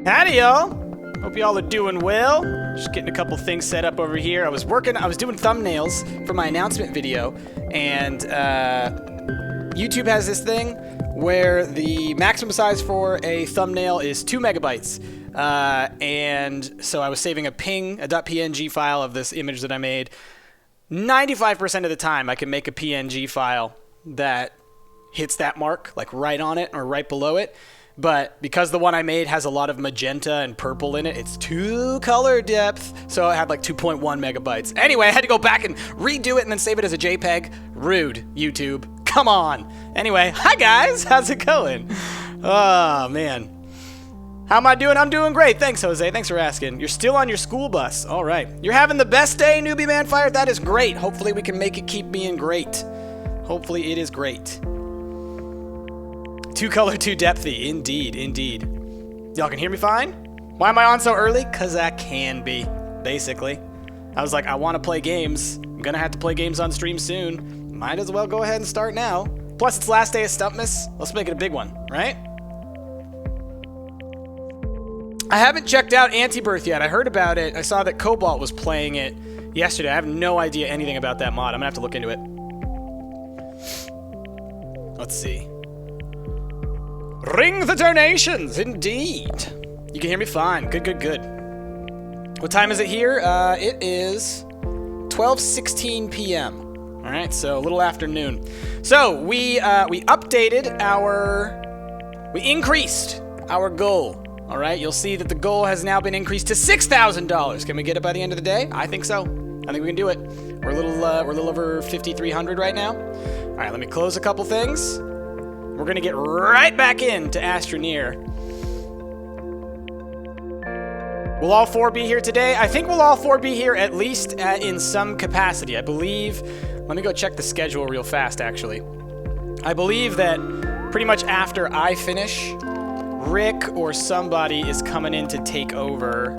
Howdy, y'all. Hope y'all are doing well. Just getting a couple things set up over here. I was doing thumbnails for my announcement video, and YouTube has this thing where the maximum size for a thumbnail is 2 megabytes. And so I was saving a .png file of this image that I made. 95% of the time, I can make a PNG file that hits that mark, like right on it or right below it. But because the one I made has a lot of magenta and purple in it, it's 2 color depth, so it had like 2.1 megabytes. Anyway, I had to go back and redo it and then save it as a JPEG. Rude, YouTube. Come on. Anyway, hi guys, how's it going? Oh, man. How am I doing? I'm doing great. Thanks, Jose. Thanks for asking. You're still on your school bus. All right. You're having the best day, Newbie Man Fire? That is great. Hopefully we can make it keep being great. Hopefully it is great. 2 color, 2 depthy. Indeed, indeed. Y'all can hear me fine? Why am I on so early? Because I can be, basically. I was like, I want to play games. I'm going to have to play games on stream soon. Might as well go ahead and start now. Plus, it's last day of Stumpmas. Let's make it a big one, right? I haven't checked out Anti-Birth yet. I heard about it. I saw that Cobalt was playing it yesterday. I have no idea anything about that mod. I'm going to have to look into it. Let's see. Ring the donations, indeed. You can hear me fine. Good, good, good. What time is it here? It is 12:16 p.m. All right, so a little afternoon. So we increased our goal. All right, you'll see that the goal has now been increased to $6,000. Can we get it by the end of the day? I think so. I think we can do it. We're a little over 5,300 right now. All right, let me close a couple things. We're gonna get right back into Astroneer. Will all 4 be here today? I think we'll all 4 be here at least in some capacity. I believe, let me go check the schedule real fast actually. I believe that pretty much after I finish, Rick or somebody is coming in to take over.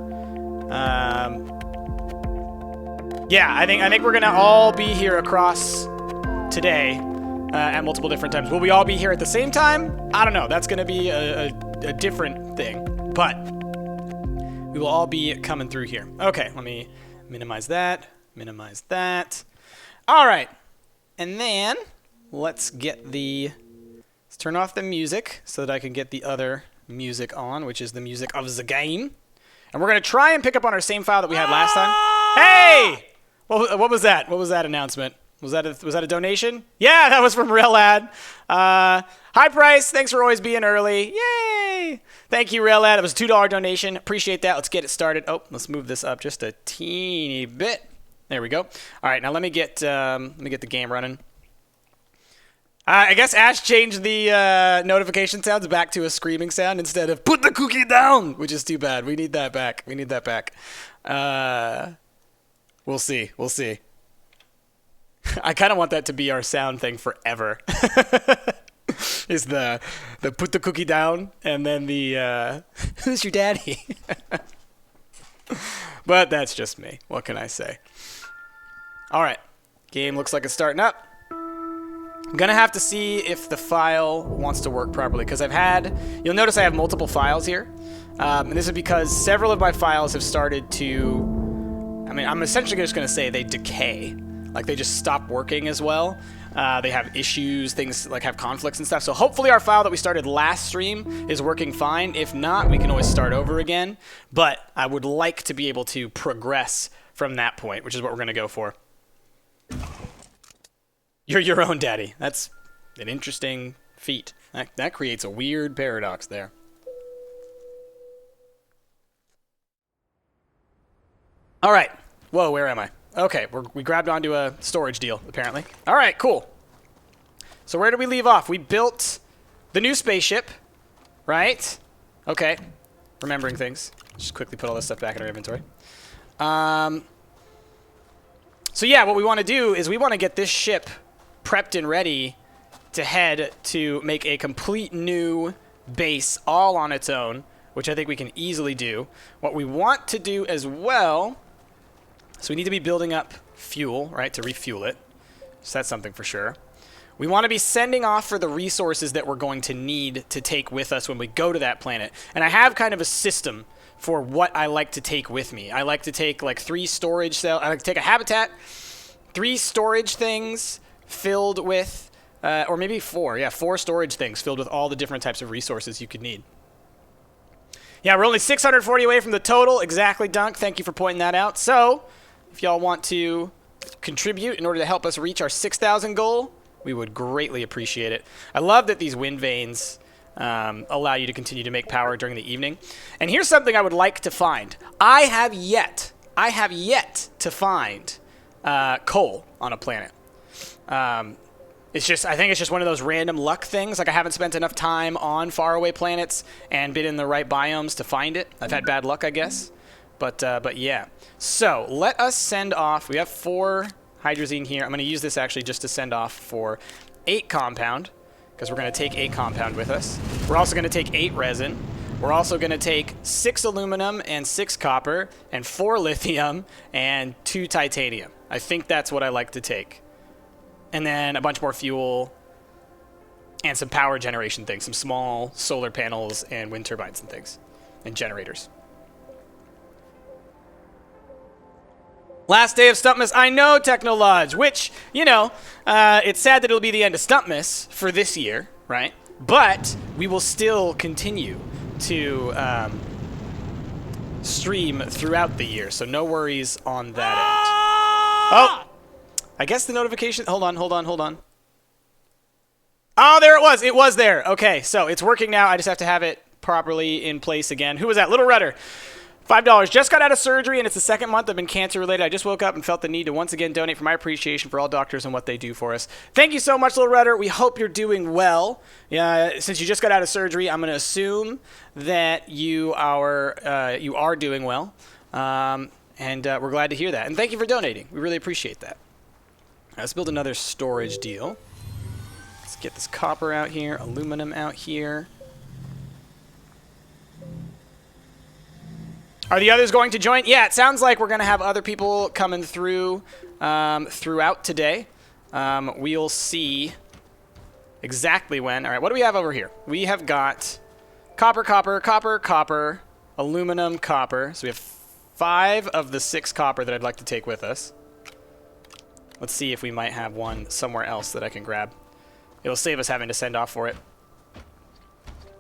Yeah, I think we're gonna all be here across today. At multiple different times. Will we all be here at the same time? I don't know. That's going to be a different thing. But we will all be coming through here. Okay, let me minimize that. Minimize that. All right. And then let's turn off the music so that I can get the other music on, which is the music of the game. And we're going to try and pick up on our same file that we had last time. Hey! What was that? What was that announcement? Was that a donation? Yeah, that was from Relad. Hi, Price. Thanks for always being early. Yay! Thank you, Relad. It was a $2 donation. Appreciate that. Let's get it started. Oh, let's move this up just a teeny bit. There we go. All right, now let me get the game running. I guess Ash changed the notification sounds back to a screaming sound instead of "put the cookie down," which is too bad. We need that back. We need that back. We'll see. We'll see. I kind of want that to be our sound thing forever. Is the put the cookie down and then the who's your daddy? But that's just me. What can I say? All right. Game looks like it's starting up. I'm going to have to see if the file wants to work properly because you'll notice I have multiple files here. And this is because several of my files have started to, I'm essentially just going to say they decay. Like they just stop working as well. They have issues, things like have conflicts and stuff. So hopefully our file that we started last stream is working fine. If not, we can always start over again. But I would like to be able to progress from that point, which is what we're going to go for. You're your own daddy. That's an interesting feat. That creates a weird paradox there. All right. Whoa, where am I? Okay, we grabbed onto a storage deal, apparently. All right, cool. So where did we leave off? We built the new spaceship, right? Okay, remembering things. Just quickly put all this stuff back in our inventory. So yeah, what we want to do is we want to get this ship prepped and ready to head to make a complete new base all on its own, which I think we can easily do. What we want to do as well, so we need to be building up fuel, right, to refuel it. So that's something for sure. We want to be sending off for the resources that we're going to need to take with us when we go to that planet. And I have kind of a system for what I like to take with me. I like to take like 3 storage cells. I like to take a habitat, 3 storage things filled with, or maybe 4. Yeah, 4 storage things filled with all the different types of resources you could need. Yeah, we're only 640 away from the total. Exactly, Dunk. Thank you for pointing that out. So, if y'all want to contribute in order to help us reach our 6,000 goal, we would greatly appreciate it. I love that these wind vanes allow you to continue to make power during the evening. And here's something I would like to find. I have yet to find coal on a planet. It's just, I think it's just one of those random luck things. Like I haven't spent enough time on faraway planets and been in the right biomes to find it. I've had bad luck, I guess. But yeah. So let us send off. We have 4 hydrazine here. I'm going to use this actually just to send off for 8 compound, because we're going to take 8 compound with us. We're also going to take 8 resin. We're also going to take 6 aluminum and 6 copper and 4 lithium and 2 titanium. I think that's what I like to take. And then a bunch more fuel and some power generation things, some small solar panels and wind turbines and things, and generators. Last day of Stumpmas. I know, Technolodge, which, you know, it's sad that it'll be the end of Stumpmas for this year, right? But we will still continue to stream throughout the year, so no worries on that end. Oh! I guess the notification... Hold on. Oh, there it was. It was there. Okay, so it's working now. I just have to have it properly in place again. Who was that? Little Rudder. $5. Just got out of surgery, and it's the 2nd month I've been cancer-related. I just woke up and felt the need to once again donate for my appreciation for all doctors and what they do for us. Thank you so much, Little Rudder. We hope you're doing well. Since you just got out of surgery, I'm going to assume that you are doing well, and we're glad to hear that. And thank you for donating. We really appreciate that. Let's build another storage deal. Let's get this copper out here, aluminum out here. Are the others going to join? Yeah, it sounds like we're going to have other people coming through throughout today. We'll see exactly when. All right, what do we have over here? We have got copper, copper, copper, copper, aluminum, copper. So we have 5 of the 6 copper that I'd like to take with us. Let's see if we might have one somewhere else that I can grab. It'll save us having to send off for it.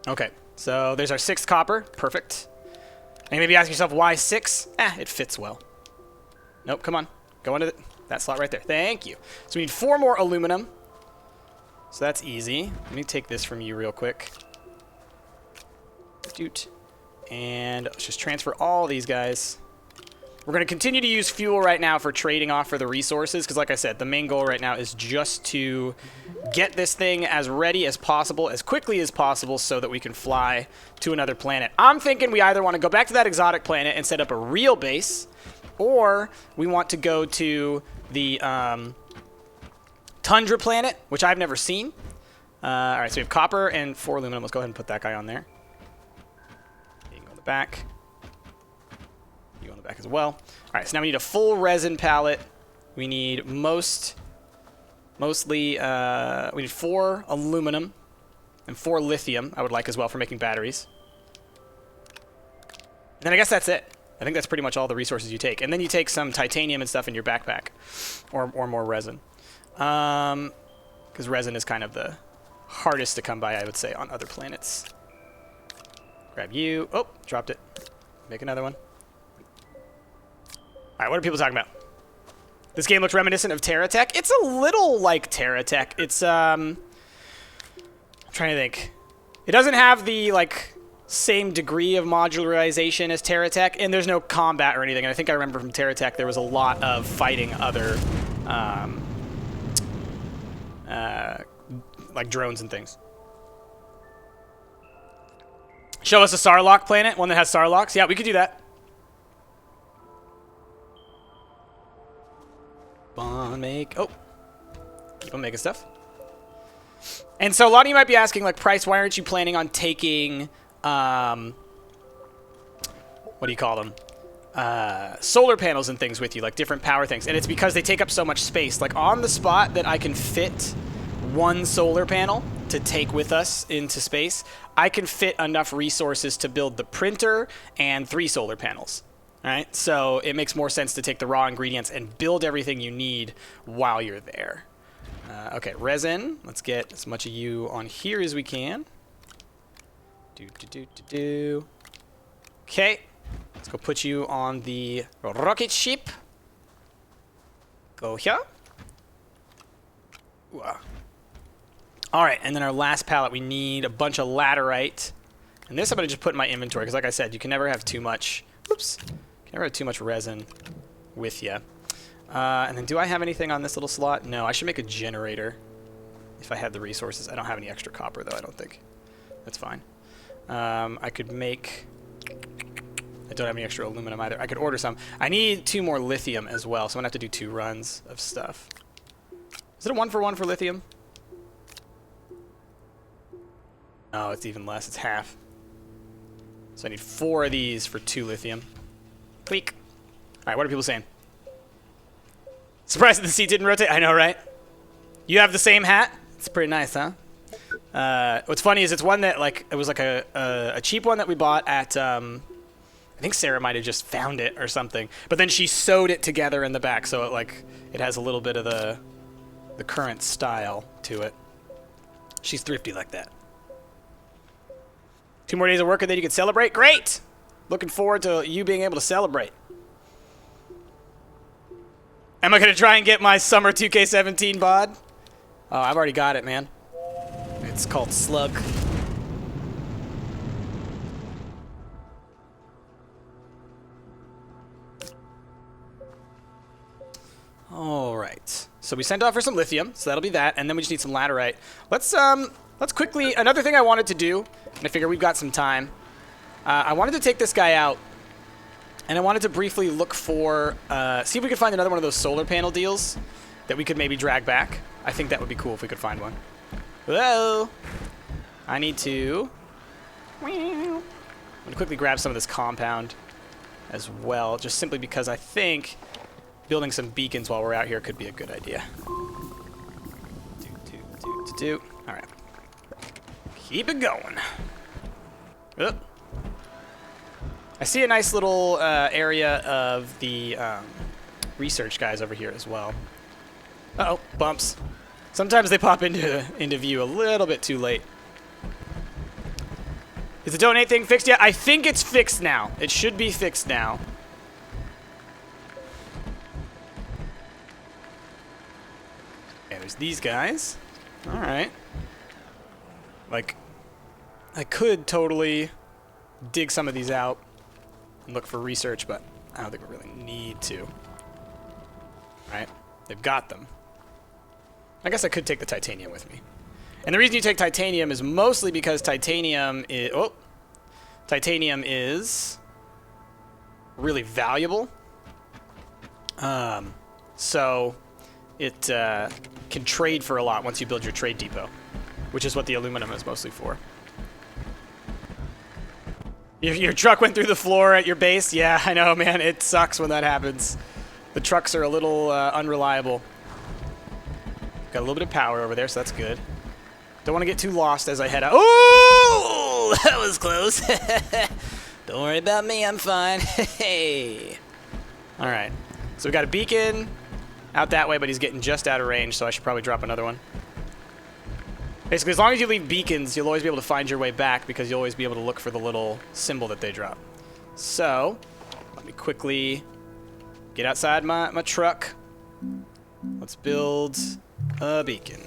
Okay, so there's our 6th copper. Perfect. And maybe ask yourself, why 6? It fits well. Nope, come on. Go into that slot right there. Thank you. So we need 4 more aluminum. So that's easy. Let me take this from you real quick. Doot. And let's just transfer all these guys. We're going to continue to use fuel right now for trading off for the resources, because like I said, the main goal right now is just to get this thing as ready as possible, as quickly as possible, so that we can fly to another planet. I'm thinking we either want to go back to that exotic planet and set up a real base, or we want to go to the Tundra planet, which I've never seen. All right, so we have copper and 4 aluminum. Let's go ahead and put that guy on there. You can go in the back. You go in the back as well. All right, so now we need a full resin pallet. We need we need 4 aluminum and 4 lithium, I would like as well, for making batteries. And then I guess that's it. I think that's pretty much all the resources you take. And then you take some titanium and stuff in your backpack, or more resin. Because resin is kind of the hardest to come by, I would say, on other planets. Grab you. Oh, dropped it. Make another one. All right, what are people talking about? This game looks reminiscent of TerraTech. It's a little like TerraTech. It's, I'm trying to think. It doesn't have the, like, same degree of modularization as Terra Tech, and there's no combat or anything. And I think I remember from Terra Tech there was a lot of fighting other, like drones and things. Show us a Sarlacc planet, one that has Sarlaccs. Yeah, we could do that. Keep on making stuff. And so a lot of you might be asking, like, Price, why aren't you planning on taking, what do you call them? Solar panels and things with you, like different power things. And it's because they take up so much space. Like, on the spot that I can fit one solar panel to take with us into space, I can fit enough resources to build the printer and 3 solar panels. All right, so it makes more sense to take the raw ingredients and build everything you need while you're there. Okay, resin. Let's get as much of you on here as we can. Okay, let's go put you on the rocket ship. Go here. All right, and then our last pallet, we need a bunch of laterite. And this I'm going to just put in my inventory, because like I said, you can never have too much... Oops. Never have too much resin with you. And then do I have anything on this little slot? No, I should make a generator if I had the resources. I don't have any extra copper, though, I don't think. That's fine. I could make... I don't have any extra aluminum either. I could order some. I need 2 more lithium as well, so I'm going to have to do 2 runs of stuff. Is it a 1-for-1 for lithium? Oh, it's even less. It's half. So I need 4 of these for 2 lithium. Tweak. All right, what are people saying? Surprised that the seat didn't rotate. I know, right? You have the same hat? It's pretty nice, huh? What's funny is it's one that, like, it was like a cheap one that we bought at, I think Sarah might have just found it or something. But then she sewed it together in the back, so it, like, it has a little bit of the current style to it. She's thrifty like that. 2 more days of work and then you can celebrate? Great! Looking forward to you being able to celebrate. Am I going to try and get my summer 2K17 bod? Oh, I've already got it, man. It's called Slug. All right. So we sent off for some lithium, so that'll be that, and then we just need some laterite. Let's quickly... Another thing I wanted to do, and I figure we've got some time... I wanted to take this guy out, and I wanted to briefly look for, see if we could find another one of those solar panel deals that we could maybe drag back. I think that would be cool if we could find one. Hello? I need to... I'm going to quickly grab some of this compound as well, just simply because I think building some beacons while we're out here could be a good idea. All right. Keep it going. Oop. I see a nice little area of the research guys over here as well. Uh-oh, bumps. Sometimes they pop into view a little bit too late. Is the donate thing fixed yet? I think it's fixed now. It should be fixed now. Yeah, there's these guys. All right. Like, I could totally dig some of these out and look for research, but I don't think we really need to. Right? They've got them. I guess I could take the titanium with me. And the reason you take titanium is mostly because titanium is really valuable. So it can trade for a lot once you build your trade depot, which is what the aluminum is mostly for. Your truck went through the floor at your base? Yeah, I know, man. It sucks when that happens. The trucks are a little unreliable. Got a little bit of power over there, so that's good. Don't want to get too lost as I head out. Oh, that was close. Don't worry about me. I'm fine. Hey. All right. So we got a beacon out that way, but he's getting just out of range, so I should probably drop another one. Basically, as long as you leave beacons, you'll always be able to find your way back because you'll always be able to look for the little symbol that they drop. So, let me quickly get outside my truck. Let's build a beacon.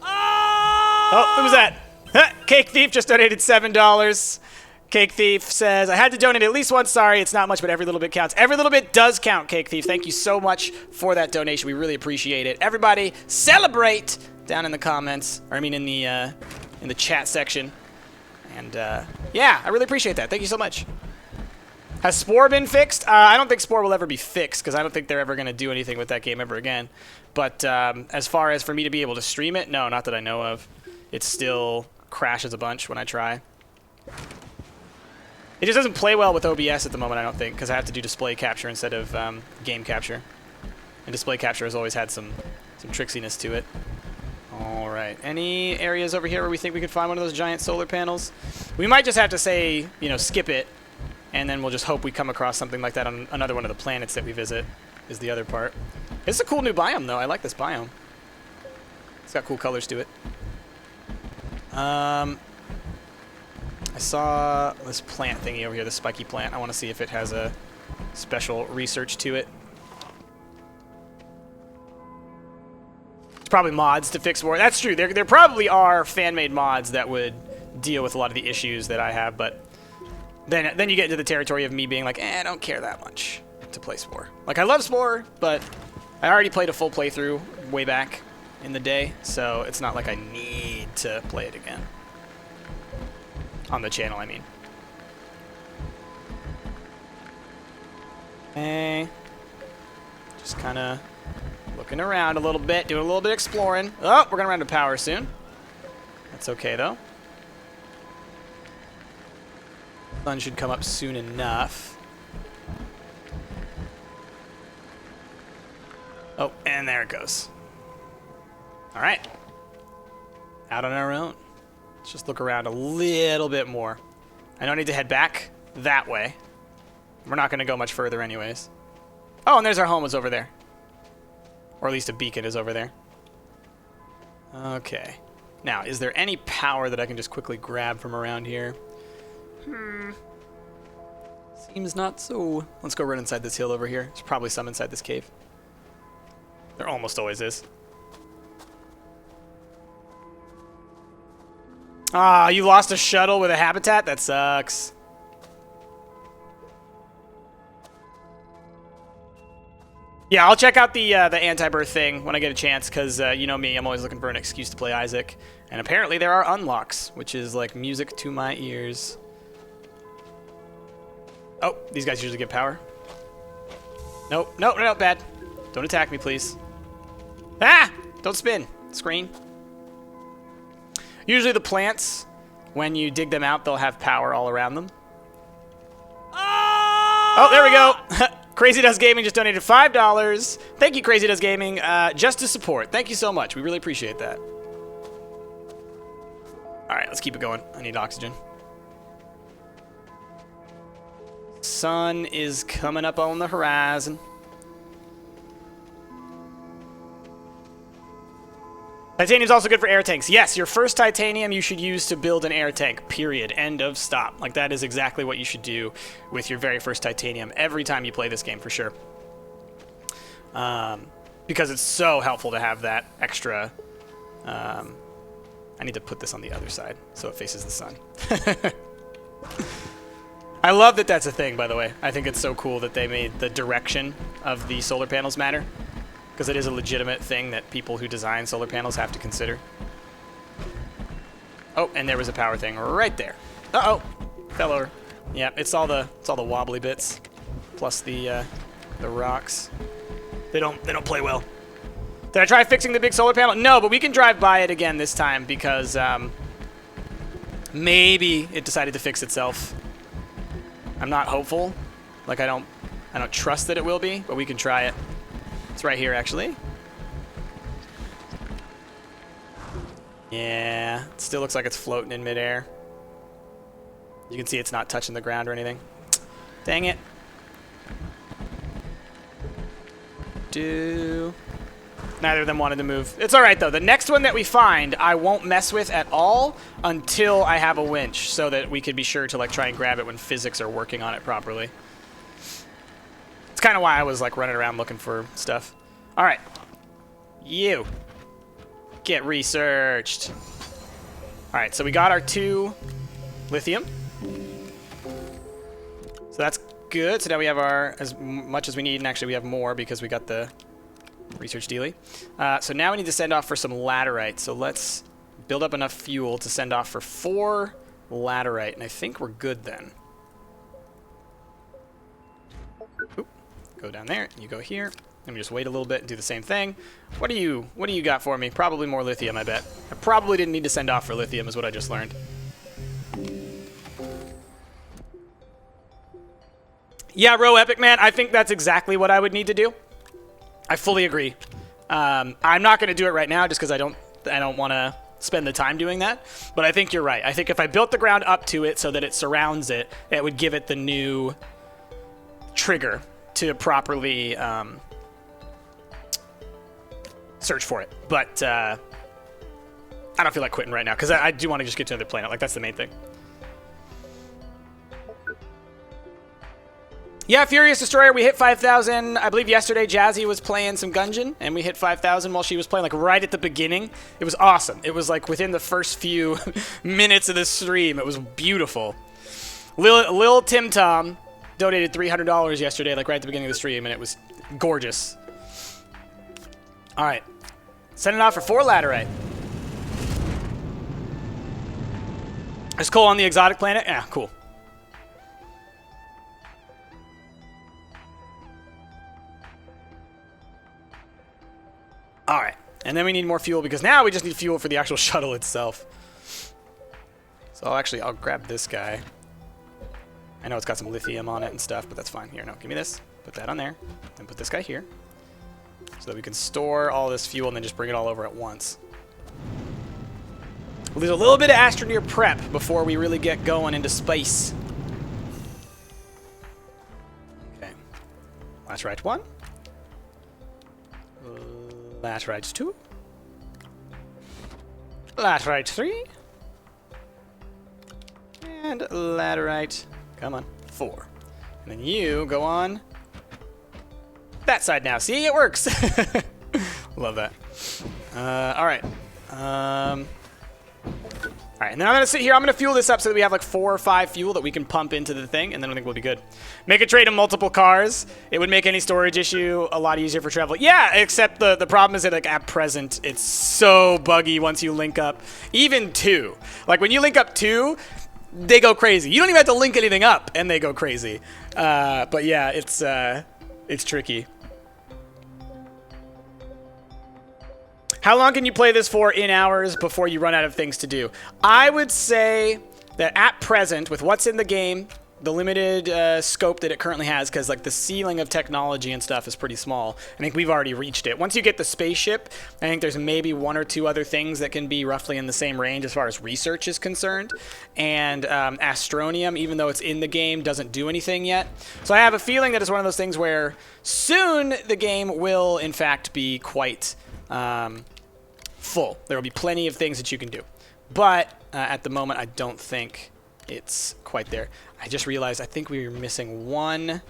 Oh, who was that? Cake Thief just donated $7. Cake Thief says, I had to donate at least once. Sorry, it's not much, but every little bit counts. Every little bit does count, Cake Thief. Thank you so much for that donation. We really appreciate it. Everybody, celebrate down in the comments, or I mean in the chat section. And yeah, I really appreciate that. Thank you so much. Has Spore been fixed? I don't think Spore will ever be fixed because I don't think they're ever going to do anything with that game ever again. But as far as for me to be able to stream it, no, not that I know of. It still crashes a bunch when I try. It just doesn't play well with OBS at the moment, I don't think, because I have to do display capture instead of game capture. And display capture has always had some tricksiness to it. All right. Any areas over here where we think we could find one of those giant solar panels? We might just have to say, you know, skip it, and then we'll just hope we come across something like that on another one of the planets that we visit, is the other part. It's a cool new biome, though. I like this biome. It's got cool colors to it. I saw this plant thingy over here, the spiky plant. I want to see if it has a special research to it. It's probably mods to fix more. That's true. There probably are fan-made mods that would deal with a lot of the issues that I have, but then you get into the territory of me being like, I don't care that much to play Spore. Like, I love Spore, but I already played a full playthrough way back in the day, so it's not like I need to play it again. On the channel, I mean. Okay. Just kind of looking around a little bit, doing a little bit of exploring. Oh, we're going to run out of power soon. That's okay, though. Sun should come up soon enough. Oh, and there it goes. All right. Out on our own. Let's just look around a little bit more. I don't need to head back that way. We're not going to go much further anyways. Oh, and there's our home is over there. Or at least a beacon is over there. Okay. Now, is there any power that I can just quickly grab from around here? Seems not so. Let's go run inside this hill over here. There's probably some inside this cave. There almost always is. Ah, you lost a shuttle with a habitat? That sucks. Yeah, I'll check out the anti-birth thing when I get a chance, because you know me, I'm always looking for an excuse to play Isaac. And apparently there are unlocks, which is like music to my ears. Oh, these guys usually get power. Nope, nope, no, bad. Don't attack me, please. Ah! Don't spin. Screen. Usually the plants, when you dig them out, they'll have power all around them. Oh, there we go. Crazy Does Gaming just donated $5. Thank you, Crazy Does Gaming, just to support. Thank you so much. We really appreciate that. All right, let's keep it going. I need oxygen. Sun is coming up on the horizon. Titanium's also good for air tanks. Yes, your first titanium you should use to build an air tank, period. End of stop. Like, that is exactly what you should do with your very first titanium every time you play this game, for sure. Because it's so helpful to have that extra... I need to put this on the other side so it faces the sun. I love that that's a thing, by the way. I think it's so cool that they made the direction of the solar panels matter. Because it is a legitimate thing that people who design solar panels have to consider. Oh, and there was a power thing right there. Uh-oh. Fell over. Yeah, it's all the wobbly bits. Plus the rocks. They don't play well. Did I try fixing the big solar panel? No, but we can drive by it again this time because maybe it decided to fix itself. I'm not hopeful. Like, I don't trust that it will be, but we can try it. It's right here, actually. Yeah, it still looks like it's floating in midair. You can see it's not touching the ground or anything. Dang it. Neither of them wanted to move. It's all right, though. The next one that we find, I won't mess with at all until I have a winch, so that we can be sure to, like, try and grab it when physics are working on it properly. It's kind of why I was, like, running around looking for stuff. All right. You. Get researched. right, so we got our 2 lithium. So that's good. So now we have our as much as we need, and actually we have more because we got the research dealie. So now we need to send off for some laterite. So let's build up enough fuel to send off for 4 laterite, and I think we're good then. Oop. Go down there, you go here. Let me just wait a little bit and do the same thing. What do you got for me? Probably more lithium, I bet. I probably didn't need to send off for lithium is what I just learned. Yeah, Ro Epic Man, I think that's exactly what I would need to do. I fully agree. I'm not going to do it right now just because I don't want to spend the time doing that. But I think you're right. I think if I built the ground up to it so that it surrounds it, it would give it the new trigger to properly search for it. But I don't feel like quitting right now because I do want to just get to another planet. Like, that's the main thing. Yeah, Furious Destroyer, we hit 5,000. I believe yesterday Jazzy was playing some Gungeon, and we hit 5,000 while she was playing, like right at the beginning. It was awesome. It was like within the first few minutes of the stream. It was beautiful. Lil Tim Tom donated $300 yesterday, like right at the beginning of the stream, and it was gorgeous. All right. Send it off for 4 laterite. Is Cole on the exotic planet? Yeah, cool. All right, and then we need more fuel because now we just need fuel for the actual shuttle itself. So I'll grab this guy. I know it's got some lithium on it and stuff, but that's fine. Here, no, give me this. Put that on there, and put this guy here, so that we can store all this fuel and then just bring it all over at once. Well, there's a little bit of Astroneer prep before we really get going into space. Okay, laterite 1. Laterite 2. Laterite 3. And laterite, come on, 4. And then you go on that side now. See, it works. Love that. All right. All right, and then I'm going to sit here. I'm going to fuel this up so that we have like 4 or 5 fuel that we can pump into the thing, and then I think we'll be good. Make a trade of multiple cars. It would make any storage issue a lot easier for travel. Yeah, except the problem is that like at present, it's so buggy once you link up. Even 2. Like when you link up 2, they go crazy. You don't even have to link anything up, and they go crazy. But yeah, it's tricky. How long can you play this for in hours before you run out of things to do? I would say that at present, with what's in the game, the limited scope that it currently has, because like the ceiling of technology and stuff is pretty small. I think we've already reached it. Once you get the spaceship, I think there's maybe 1 or 2 other things that can be roughly in the same range as far as research is concerned. And Astronium, even though it's in the game, doesn't do anything yet. So I have a feeling that it's one of those things where soon the game will, in fact, be quite full. There will be plenty of things that you can do. But at the moment, I don't think it's quite there. I just realized I think we were missing 1. Did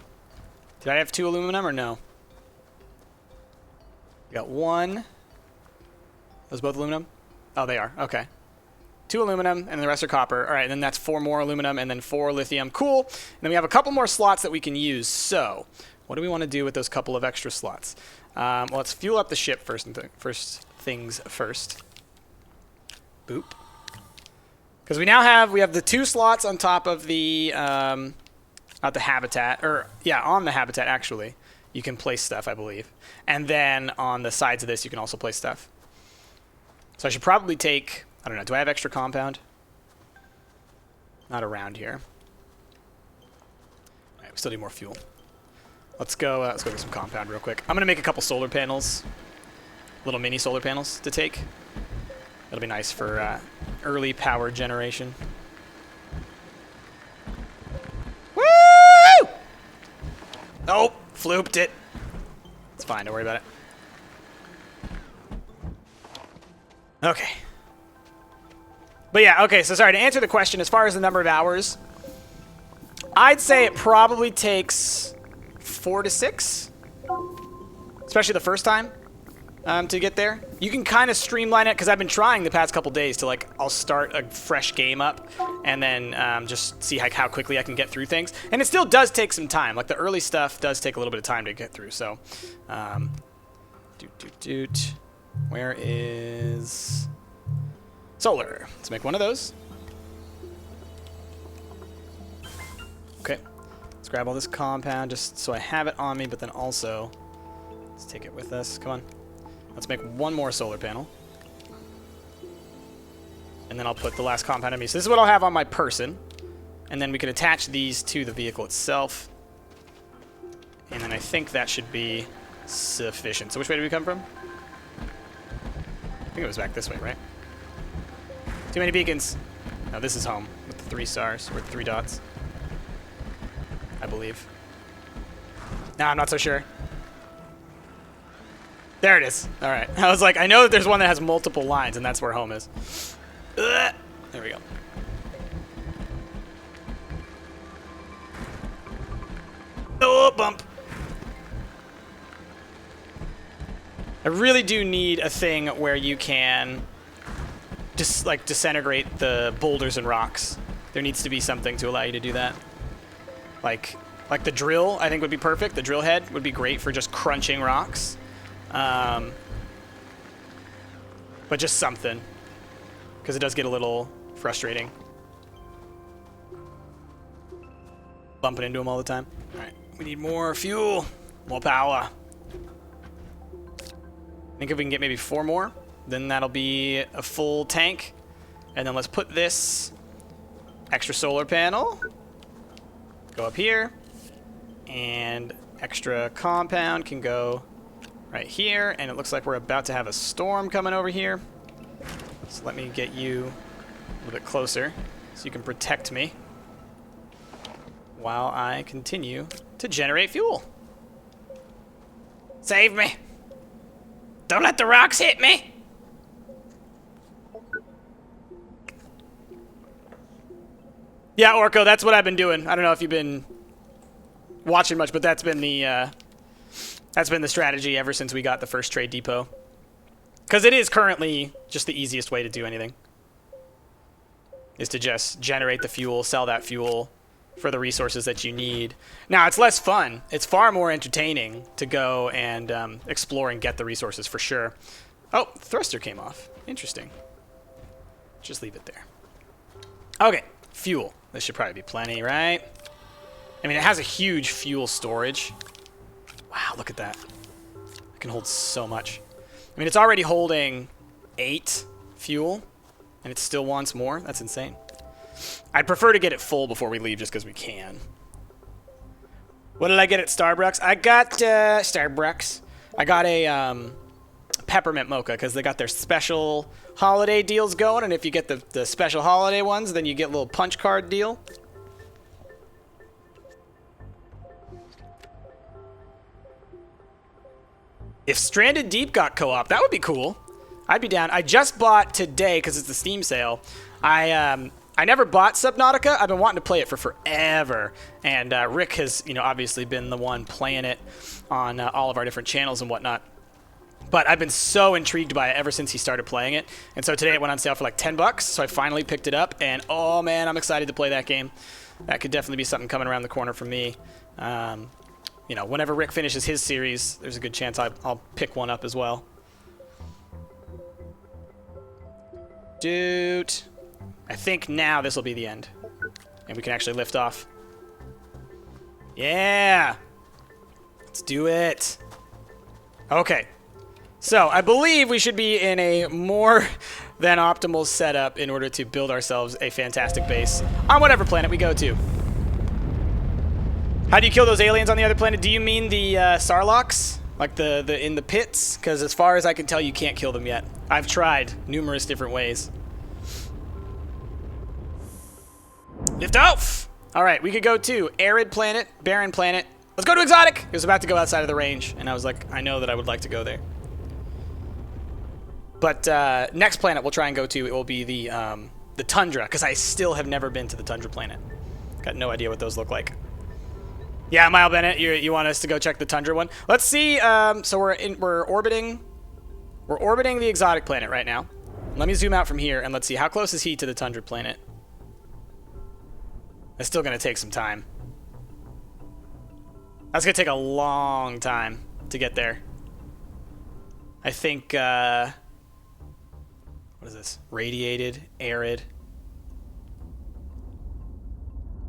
I have 2 aluminum or no? We got 1. Those both aluminum? Oh, they are. Okay. 2 aluminum, and the rest are copper. All right, and then that's 4 more aluminum, and then 4 lithium. Cool. And then we have a couple more slots that we can use. So what do we want to do with those couple of extra slots? Well, let's fuel up the ship first things first. Boop. Because we have the 2 slots on top of the not the habitat, or yeah, on the habitat actually. You can place stuff, I believe. And then on the sides of this you can also place stuff. So I should probably take, I don't know, do I have extra compound? Not around here. Alright, we still need more fuel. Let's go get some compound real quick. I'm gonna make a couple solar panels. Little mini solar panels to take. That'll be nice for early power generation. Woo! Oh, flooped it. It's fine, don't worry about it. Okay. But yeah, okay, so sorry, to answer the question, as far as the number of hours, I'd say it probably takes 4 to 6. Especially the first time. to get there. You can kind of streamline it, because I've been trying the past couple days to, like, I'll start a fresh game up and then just see how quickly I can get through things. And it still does take some time. Like, the early stuff does take a little bit of time to get through. So, where is solar? Let's make one of those. Okay. Let's grab all this compound just so I have it on me, but then also let's take it with us. Come on. Let's make one more solar panel. And then I'll put the last compound on me. So this is what I'll have on my person. And then we can attach these to the vehicle itself. And then I think that should be sufficient. So which way did we come from? I think it was back this way, right? Too many beacons. No, this is home with the 3 stars, or 3 dots. I believe. No, I'm not so sure. There it is. All right. I was like, I know that there's one that has multiple lines, and that's where home is. Ugh. There we go. Oh, bump. I really do need a thing where you can just, like, disintegrate the boulders and rocks. There needs to be something to allow you to do that. Like the drill, I think would be perfect. The drill head would be great for just crunching rocks. But just something, because it does get a little frustrating. Bumping into them all the time. All right, we need more fuel, more power. I think if we can get maybe 4 more, then that'll be a full tank. And then let's put this extra solar panel, go up here, and extra compound can go right here, and it looks like we're about to have a storm coming over here. So let me get you a little bit closer so you can protect me while I continue to generate fuel. Save me! Don't let the rocks hit me! Yeah, Orko, that's what I've been doing. I don't know if you've been watching much, but that's been the strategy ever since we got the first trade depot. Because it is currently just the easiest way to do anything. Is to just generate the fuel, sell that fuel for the resources that you need. Now, it's less fun. It's far more entertaining to go and explore and get the resources for sure. Oh, thruster came off. Interesting. Just leave it there. Okay, fuel. This should probably be plenty, right? I mean, it has a huge fuel storage. Wow, look at that. It can hold so much. I mean, it's already holding 8 fuel, and it still wants more. That's insane. I'd prefer to get it full before we leave just because we can. What did I get at Starbucks? I got Starbucks. I got a peppermint mocha because they got their special holiday deals going, and if you get the special holiday ones, then you get a little punch card deal. If Stranded Deep got co-op, that would be cool. I'd be down. I just bought today, because it's the Steam sale. I never bought Subnautica. I've been wanting to play it for forever. And Rick has, obviously been the one playing it on all of our different channels and whatnot. But I've been so intrigued by it ever since he started playing it. And so today it went on sale for like $10, so I finally picked it up. And oh man, I'm excited to play that game. That could definitely be something coming around the corner for me. Whenever Rick finishes his series, there's a good chance I'll pick one up as well. Dude. I think now this will be the end. And we can actually lift off. Yeah! Let's do it. Okay. So, I believe we should be in a more than optimal setup in order to build ourselves a fantastic base on whatever planet we go to. How do you kill those aliens on the other planet? Do you mean the Sarlocks? Like the in the pits? Because as far as I can tell, you can't kill them yet. I've tried numerous different ways. Lift off! Alright, we could go to arid planet, barren planet. Let's go to exotic! It was about to go outside of the range, and I was like, I know that I would like to go there. But next planet we'll try and go to, it will be the tundra, because I still have never been to the tundra planet. Got no idea what those look like. Yeah, Mile Bennett, you want us to go check the tundra one? Let's see. So we're orbiting We're orbiting the exotic planet right now. Let me zoom out from here and let's see. How close is he to the tundra planet? That's still going to take some time. That's going to take a long time to get there. I think, what is this? Radiated, arid.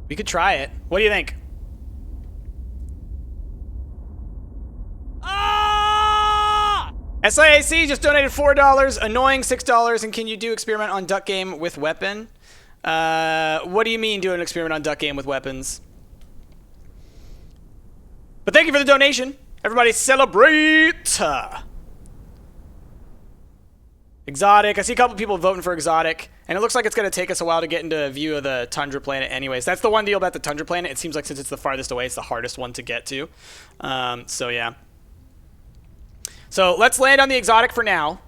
We could try it. What do you think? Ah! SIAC just donated $4. Annoying $6. And can you do experiment on duck game with weapon? What do you mean do an experiment on duck game with weapons? But thank you for the donation. Everybody celebrate! Exotic. I see a couple people voting for exotic. And it looks like it's going to take us a while to get into a view of the tundra planet anyways. That's the one deal about the tundra planet. It seems like since it's the farthest away, it's the hardest one to get to. So yeah. So let's land on the exotic for now.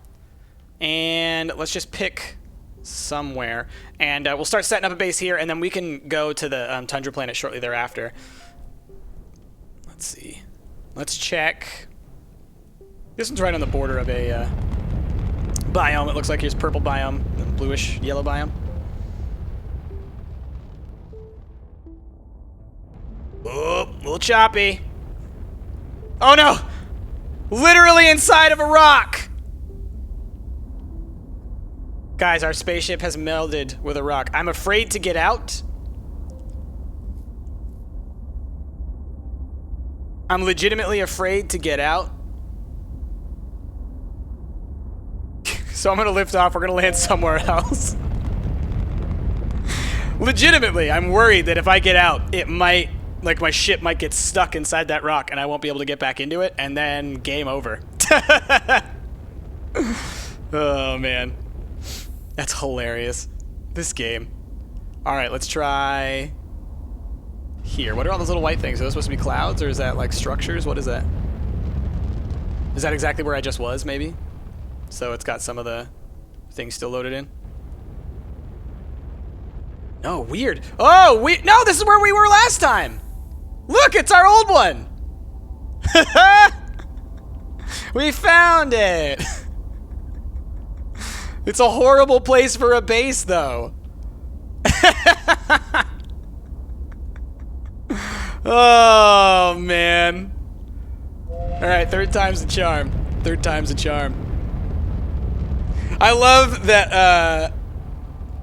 And let's just pick somewhere. And we'll start setting up a base here. And then we can go to the tundra planet shortly thereafter. Let's see. Let's check. This one's right on the border of a biome. It looks like here's purple biome and bluish yellow biome. Oh, a little choppy. Oh no! Literally inside of a rock! Guys, our spaceship has melded with a rock. I'm afraid to get out. I'm legitimately afraid to get out. So I'm gonna lift off. We're gonna land somewhere else. Legitimately, I'm worried that if I get out, it might, like my ship might get stuck inside that rock and I won't be able to get back into it, and then game over. Oh man. That's hilarious. This game. Alright, let's try here. What are all those little white things? Are those supposed to be clouds, or is that like structures? What is that? Is that exactly where I just was, maybe? So it's got some of the things still loaded in. No, weird. Oh, no, this is where we were last time. Look, it's our old one. We found it. It's a horrible place for a base, though. Oh, man. All right, third time's the charm. Third time's the charm. I love that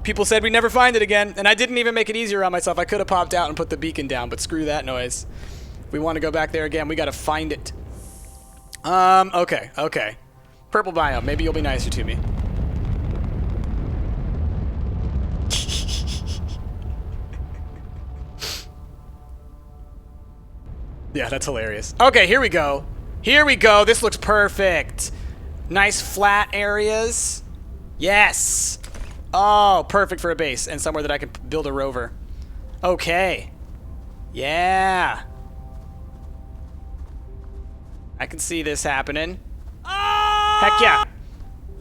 people said we never find it again, and I didn't even make it easier on myself. I could have popped out and put the beacon down, but screw that noise. If we want to go back there again, we got to find it. Okay. Purple biome. Maybe you'll be nicer to me. Yeah, that's hilarious. Okay, here we go. Here we go. This looks perfect. Nice flat areas. Yes. Oh, perfect for a base and somewhere that I can build a rover. Okay. Yeah. I can see this happening. Oh! Heck yeah.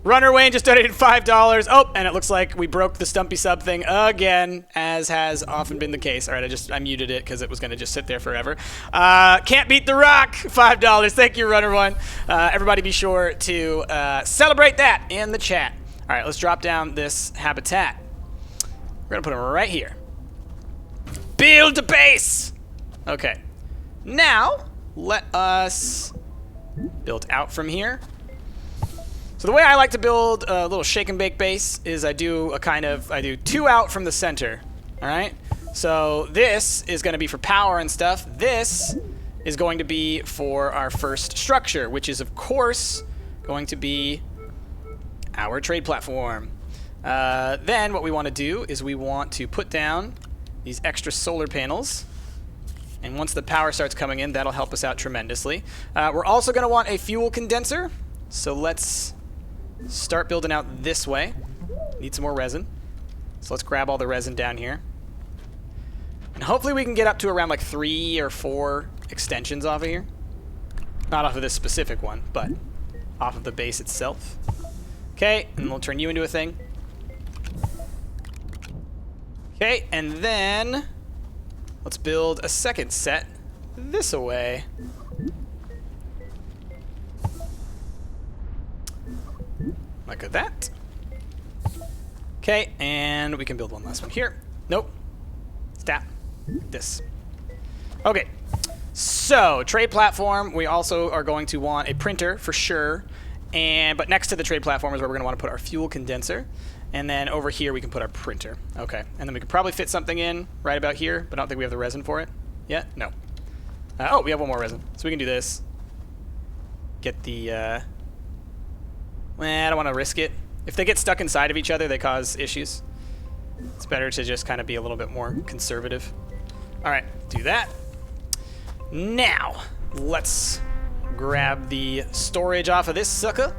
Runner Wayne just donated $5. Oh, and it looks like we broke the Stumpy sub thing again, as has often been the case. All right, I muted it because it was going to just sit there forever. Can't beat the rock. $5. Thank you, Runner One. Everybody be sure to celebrate that in the chat. All right, let's drop down this habitat. We're going to put him right here. Build a base. Okay. Now, let us build out from here. So the way I like to build a little shake and bake base is I do two out from the center. All right. So this is going to be for power and stuff. This is going to be for our first structure, which is of course going to be our trade platform. Then what we want to do is we want to put down these extra solar panels. And once the power starts coming in, that'll help us out tremendously. We're also going to want a fuel condenser. So let's start building out this way. Need some more resin. So let's grab all the resin down here. And hopefully we can get up to around like 3 or 4 extensions off of here. Not off of this specific one, but off of the base itself. Okay, and we'll turn you into a thing. Okay, and then let's build a second set this away. Like that. Okay, and we can build one last one here. Nope. Stop. This. Okay. So, trade platform, we also are going to want a printer for sure. But next to the trade platform is where we're going to want to put our fuel condenser. And then over here we can put our printer. Okay. And then we could probably fit something in right about here, but I don't think we have the resin for it yet. No. Oh, we have one more resin. So we can do this. Get the... I don't want to risk it. If they get stuck inside of each other, they cause issues. It's better to just kind of be a little bit more conservative. All right, do that. Now, let's grab the storage off of this sucker.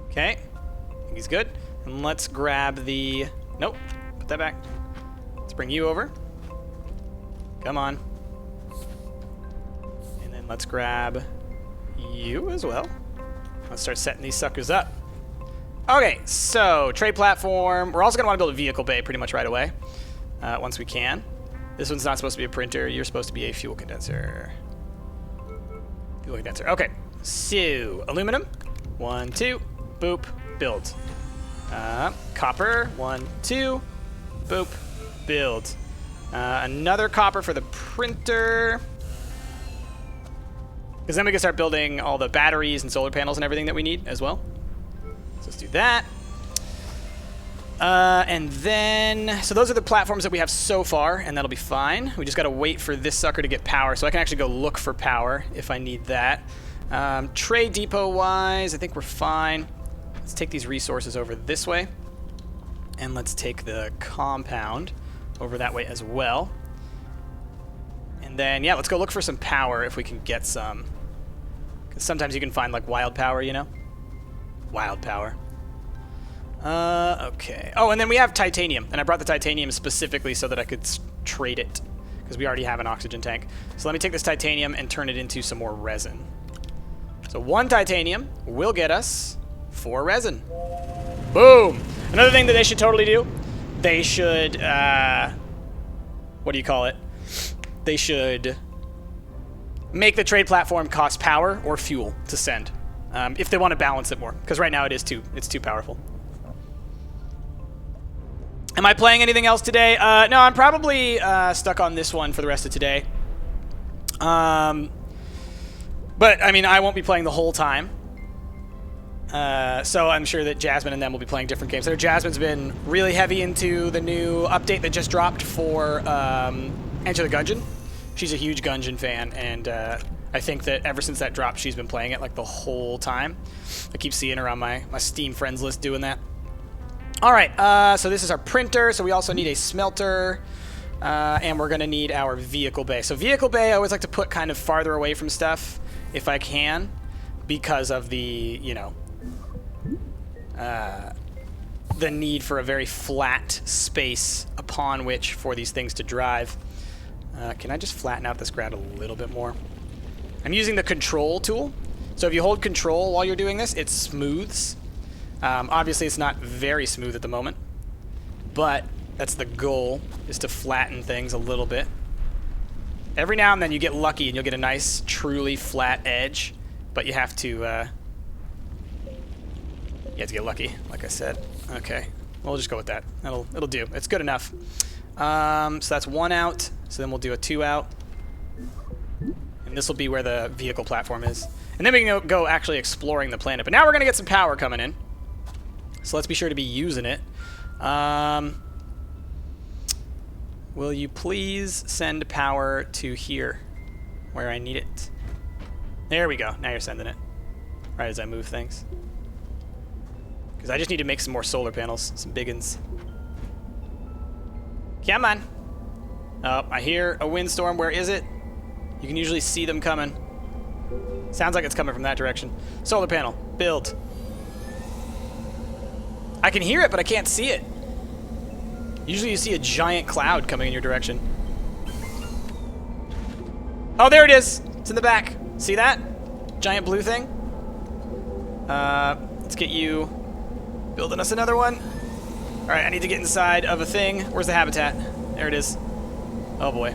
Okay, I think he's good. And let's grab the... Nope, put that back. Let's bring you over. Come on. And then let's grab you as well. Let's start setting these suckers up. Okay, so trade platform. We're also going to want to build a vehicle bay pretty much right away, once we can. This one's not supposed to be a printer. You're supposed to be a fuel condenser. Fuel condenser. Okay, so aluminum. 1, 2, boop, build. Copper. 1, 2, boop, build. Another copper for the printer. Because then we can start building all the batteries and solar panels and everything that we need as well. So let's do that. And then, so those are the platforms that we have so far, and that'll be fine. We just got to wait for this sucker to get power, so I can actually go look for power if I need that. Trade depot-wise, I think we're fine. Let's take these resources over this way. And let's take the compound over that way as well. And then, yeah, let's go look for some power if we can get some. Because sometimes you can find, like, wild power, you know? Wild power. Okay. Oh, and then we have titanium. And I brought the titanium specifically so that I could trade it. Because we already have an oxygen tank. So let me take this titanium and turn it into some more resin. So 1 titanium will get us 4 resin. Boom! Another thing that they should totally do, they should, what do you call it? They should make the trade platform cost power or fuel to send, if they want to balance it more. Because right now it's too powerful. Am I playing anything else today? No, I'm probably stuck on this one for the rest of today. But I mean, I won't be playing the whole time. So I'm sure that Jasmine and them will be playing different games. Jasmine's been really heavy into the new update that just dropped for Enter the Gungeon. She's a huge Gungeon fan, and I think that ever since that dropped, she's been playing it like the whole time. I keep seeing her on my Steam friends list doing that. All right, so this is our printer. So we also need a smelter, and we're going to need our vehicle bay. So vehicle bay, I always like to put kind of farther away from stuff if I can, because of the, you know, the need for a very flat space upon which for these things to drive. Can I just flatten out this ground a little bit more? I'm using the control tool. So if you hold control while you're doing this, it smooths. Obviously, it's not very smooth at the moment, but that's the goal, is to flatten things a little bit. Every now and then you get lucky and you'll get a nice, truly flat edge, but you have to get lucky, like I said. Okay, we'll just go with that. It'll do. It's good enough. So that's 1 out. So then we'll do a 2 out. And this will be where the vehicle platform is. And then we can go actually exploring the planet. But now we're going to get some power coming in. So let's be sure to be using it. Will you please send power to here, where I need it? There we go. Now you're sending it. Right as I move things. Because I just need to make some more solar panels. Some big uns. Come on. Oh, I hear a windstorm. Where is it? You can usually see them coming. Sounds like it's coming from that direction. Solar panel. Build. I can hear it, but I can't see it. Usually you see a giant cloud coming in your direction. Oh, there it is. It's in the back. See that? Giant blue thing. Let's get you building us another one. All right, I need to get inside of a thing. Where's the habitat? There it is. Oh, boy.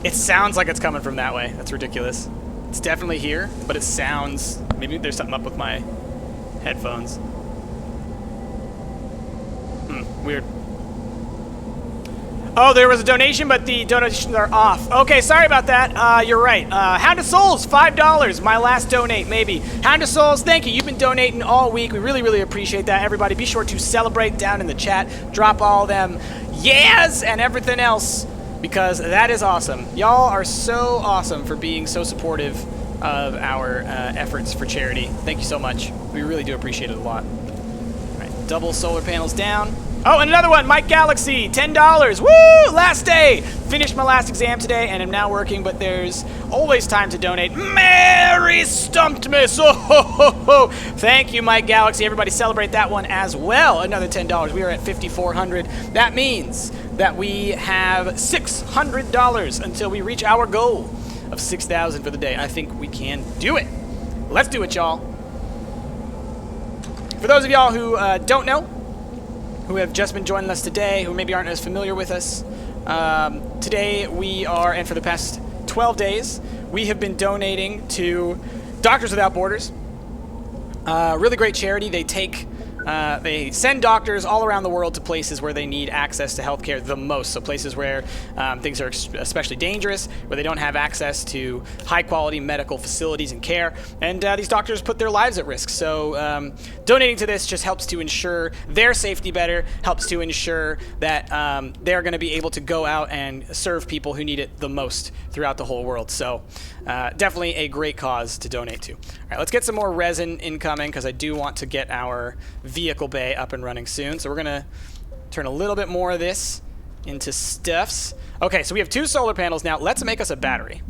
It sounds like it's coming from that way. That's ridiculous. It's definitely here, but it sounds... Maybe there's something up with my headphones. Weird. Oh, there was a donation, but the donations are off. Okay, sorry about that. You're right. Hound of Souls, $5. My last donate, maybe. Hound of Souls, thank you. You've been donating all week. We really, really appreciate that. Everybody, be sure to celebrate down in the chat. Drop all them yes and everything else, because that is awesome. Y'all are so awesome for being so supportive of our efforts for charity. Thank you so much. We really do appreciate it a lot. All right, double solar panels down. Oh, and another one, Mike Galaxy, $10. Woo! Last day! Finished my last exam today and am now working, but there's always time to donate. Merry Stumpmas! Oh, ho, ho, ho. Thank you, Mike Galaxy. Everybody celebrate that one as well. Another $10. We are at $5,400. That means that we have $600 until we reach our goal of $6,000 for the day. I think we can do it. Let's do it, y'all. For those of y'all who don't know, who have just been joining us today, who maybe aren't as familiar with us. Today we are, and for the past 12 days, we have been donating to Doctors Without Borders. Really great charity. They send doctors all around the world to places where they need access to healthcare the most. So places where things are especially dangerous, where they don't have access to high-quality medical facilities and care. And these doctors put their lives at risk. So donating to this just helps to ensure their safety better, helps to ensure that they're going to be able to go out and serve people who need it the most throughout the whole world. So definitely a great cause to donate to. All right, let's get some more resin incoming, because I do want to get our vehicle bay up and running soon. So we're gonna turn a little bit more of this into stuffs. Okay, so we have 2 solar panels now. Let's make us a battery.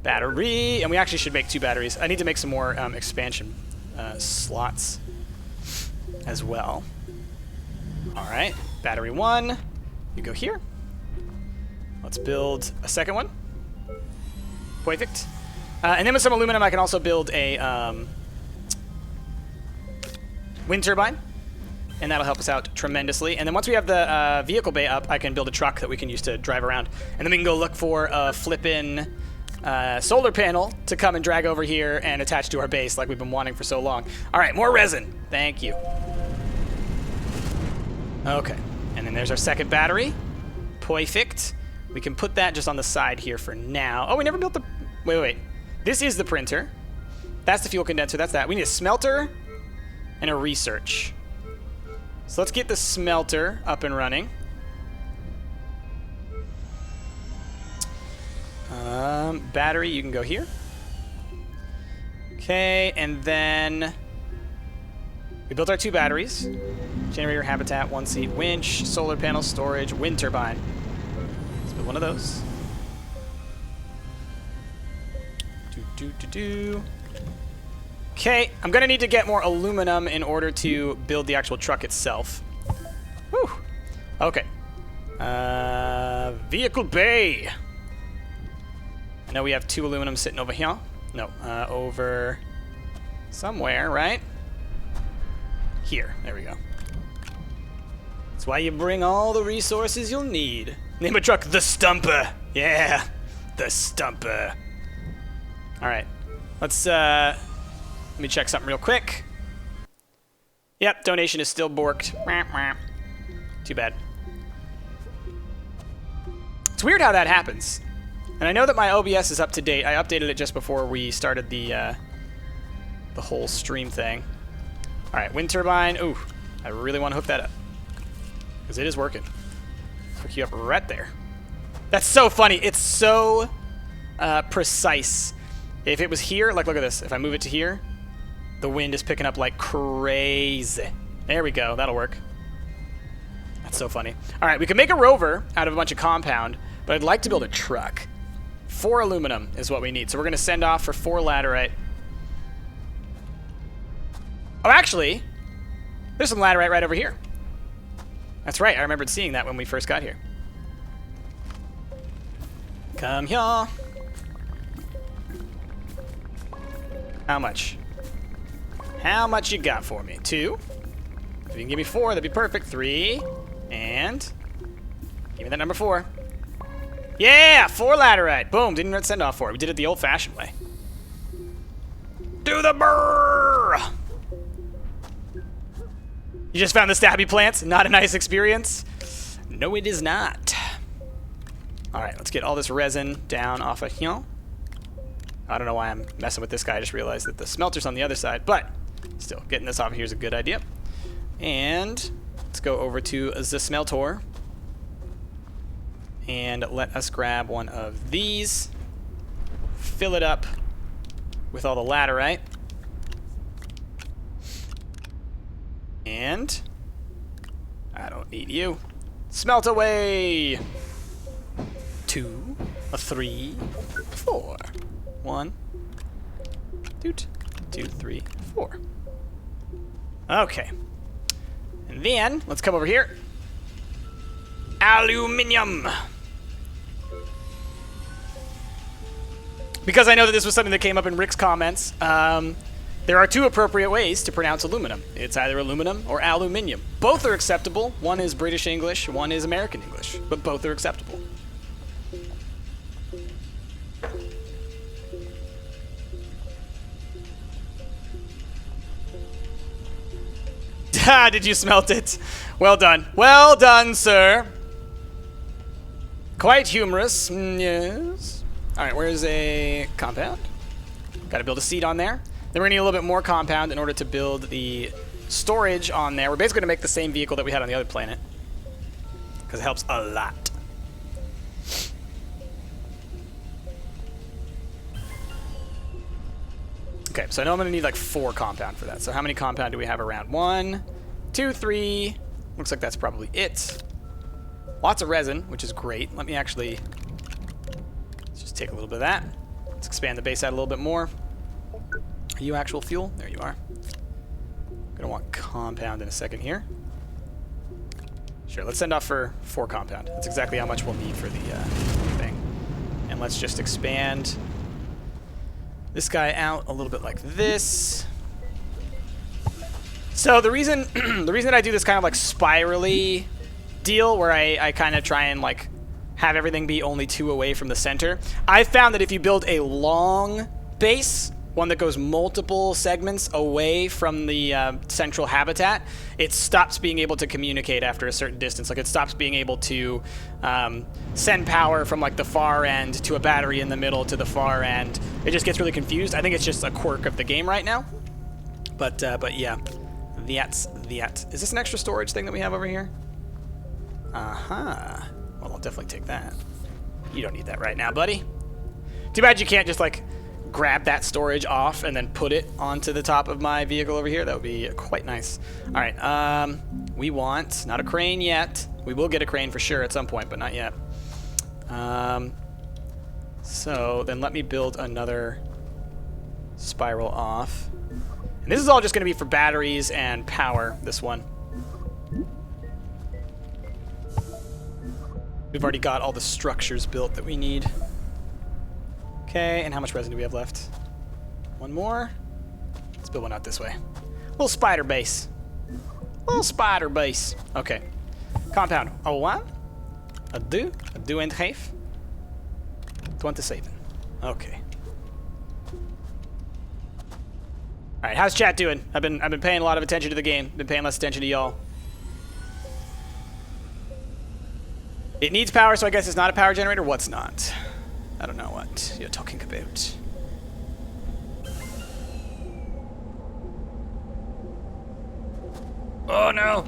Battery, and we actually should make 2 batteries. I need to make some more expansion slots as well. All right, battery 1, you go here. Let's build a second one. Perfect. And then with some aluminum, I can also build a wind turbine, and that'll help us out tremendously. And then once we have the vehicle bay up, I can build a truck that we can use to drive around. And then we can go look for a flippin' solar panel to come and drag over here and attach to our base like we've been wanting for so long. All right, more resin. Thank you. Okay, and then there's our second battery. Perfect. We can put that just on the side here for now. Oh, we never built the... Wait. This is the printer. That's the fuel condenser. That's that. We need a smelter and a research. So let's get the smelter up and running. Battery, you can go here. Okay, and then we built our 2 batteries. Generator, habitat, 1 seat, winch, solar panel, storage, wind turbine. Let's build one of those. Okay, I'm gonna need to get more aluminum in order to build the actual truck itself. Whew. Okay. Vehicle bay. I know we have 2 aluminum sitting over here. No, over somewhere, right? Here. There we go. That's why you bring all the resources you'll need. Name a truck the Stumper. Yeah, the Stumper. All right. Let's let me check something real quick. Yep, donation is still borked. Too bad. It's weird how that happens. And I know that my OBS is up to date. I updated it just before we started the whole stream thing. All right, wind turbine. Ooh, I really want to hook that up, because it is working. Hook you up right there. That's so funny. It's so precise. If it was here, like, look at this. If I move it to here, the wind is picking up like crazy. There we go. That'll work. That's so funny. All right, we can make a rover out of a bunch of compound, but I'd like to build a truck. 4 aluminum is what we need. So we're going to send off for 4 laterite. Oh, actually, there's some laterite right over here. That's right. I remembered seeing that when we first got here. Come here. How much? How much you got for me? 2. If you can give me 4, that'd be perfect. 3. And give me that number 4. Yeah, 4 laterite. Boom, didn't even send off for it. We did it the old-fashioned way. Do the burr! You just found the stabby plants? Not a nice experience? No, it is not. Alright, let's get all this resin down off of here. I don't know why I'm messing with this guy. I just realized that the smelter's on the other side. But, still, getting this off here is a good idea. And let's go over to the smelter. And let us grab one of these. Fill it up with all the laterite. And I don't need you. Smelt away! 2, 3, 4. 1, 2, 3, 4. Okay. And then, let's come over here. Aluminium! Because I know that this was something that came up in Rick's comments, there are 2 appropriate ways to pronounce aluminum. It's either aluminum or aluminium. Both are acceptable. One is British English, one is American English, but both are acceptable. Ah, did you smelt it? Well done. Well done, sir. Quite humorous. Yes. Alright, where's a compound? Gotta build a seat on there. Then we're gonna need a little bit more compound in order to build the storage on there. We're basically gonna make the same vehicle that we had on the other planet, because it helps a lot. Okay, so I know I'm gonna need like 4 compound for that. So how many compound do we have around? 1, 2, 3. Looks like that's probably it. Lots of resin, which is great. Let me actually just take a little bit of that. Let's expand the base out a little bit more. Are you actual fuel? There you are. Gonna want compound in a second here. Sure, let's send off for 4 compound. That's exactly how much we'll need for the thing. And let's just expand this guy out a little bit like this. So the reason the reason that I do this kind of like spirally deal where I kind of try and like have everything be only 2 away from the center, I found that if you build a long base, one that goes multiple segments away from the central habitat, it stops being able to communicate after a certain distance. Like it stops being able to send power from like the far end to a battery in the middle to the far end. It just gets really confused. I think it's just a quirk of the game right now. But yeah, that's that. Is this an extra storage thing that we have over here? Uh-huh. Well, I'll definitely take that. You don't need that right now, buddy. Too bad you can't just like grab that storage off and then put it onto the top of my vehicle over here. That would be quite nice. All right, we want, not a crane yet. We will get a crane for sure at some point, but not yet. So then let me build another spiral off. And this is all just going to be for batteries and power, this one. We've already got all the structures built that we need. Okay, and how much resin do we have left? 1 more. Let's build one out this way. Little spider base. Little spider base. Okay. Compound. A 1. A 2. A 2 and a half. 27. Okay. Alright, how's chat doing? I've been paying a lot of attention to the game. Been paying less attention to y'all. It needs power, so I guess it's not a power generator. What's not? I don't know what you're talking about. Oh no!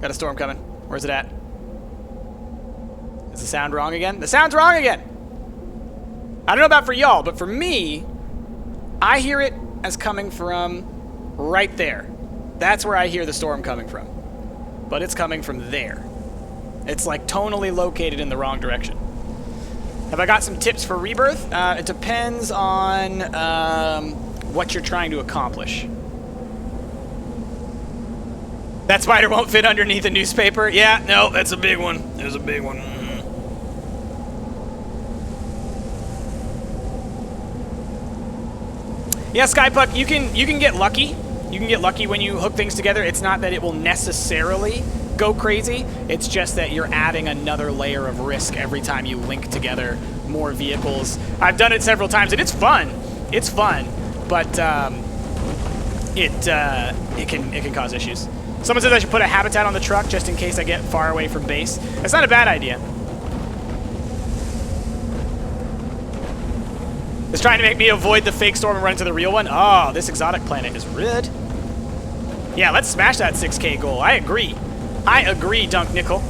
Got a storm coming. Where's it at? Is the sound wrong again? The sound's wrong again! I don't know about for y'all, but for me, I hear it as coming from right there. That's where I hear the storm coming from. But it's coming from there. It's like tonally located in the wrong direction. Have I got some tips for rebirth? It depends on what you're trying to accomplish. That spider won't fit underneath a newspaper? Yeah, no, that's a big one. There's a big one. Yeah, Skypuck, you can get lucky. You can get lucky when you hook things together. It's not that it will necessarily go crazy. It's just that you're adding another layer of risk every time you link together more vehicles. I've done it several times, and it's fun. It's fun, but it can cause issues. Someone says I should put a habitat on the truck just in case I get far away from base. That's not a bad idea. It's trying to make me avoid the fake storm and run into the real one. Oh, this exotic planet is red. Yeah, let's smash that 6K goal. I agree. I agree, Dunk Nickel.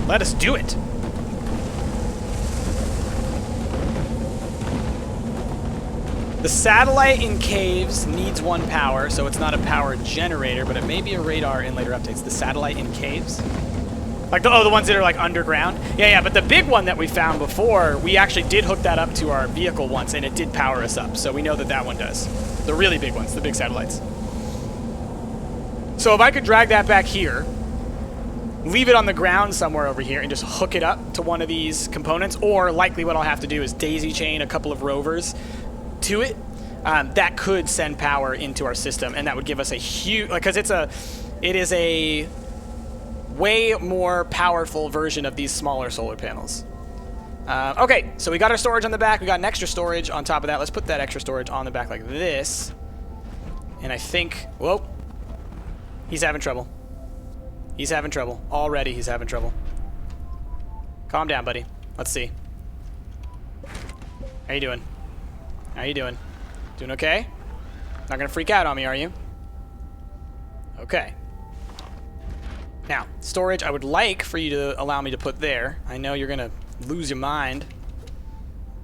Let us do it. The satellite in caves needs 1 power, so it's not a power generator, but it may be a radar in later updates. The satellite in caves? Like, the ones that are, like, underground? Yeah, but the big one that we found before, we actually did hook that up to our vehicle once, and it did power us up. So we know that that one does. The really big ones, the big satellites. So if I could drag that back here, leave it on the ground somewhere over here, and just hook it up to one of these components, or likely what I'll have to do is daisy chain a couple of rovers to it, that could send power into our system, and that would give us a huge, like, because it is a way more powerful version of these smaller solar panels. Okay, so we got our storage on the back. We got an extra storage on top of that. Let's put that extra storage on the back like this. And I think, whoa, he's having trouble. He's having trouble. Already he's having trouble. Calm down, buddy. Let's see. How you doing? How you doing? Doing okay? Not gonna freak out on me, are you? Okay. Now, storage, I would like for you to allow me to put there. I know you're gonna lose your mind,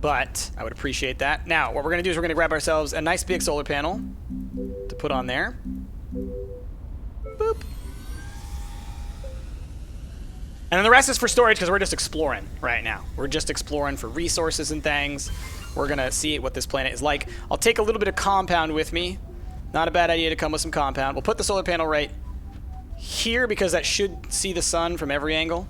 but I would appreciate that. Now, what we're gonna do is we're gonna grab ourselves a nice big solar panel to put on there. Boop. And then the rest is for storage because we're just exploring right now. We're just exploring for resources and things. We're gonna see what this planet is like. I'll take a little bit of compound with me. Not a bad idea to come with some compound. We'll put the solar panel right here because that should see the sun from every angle.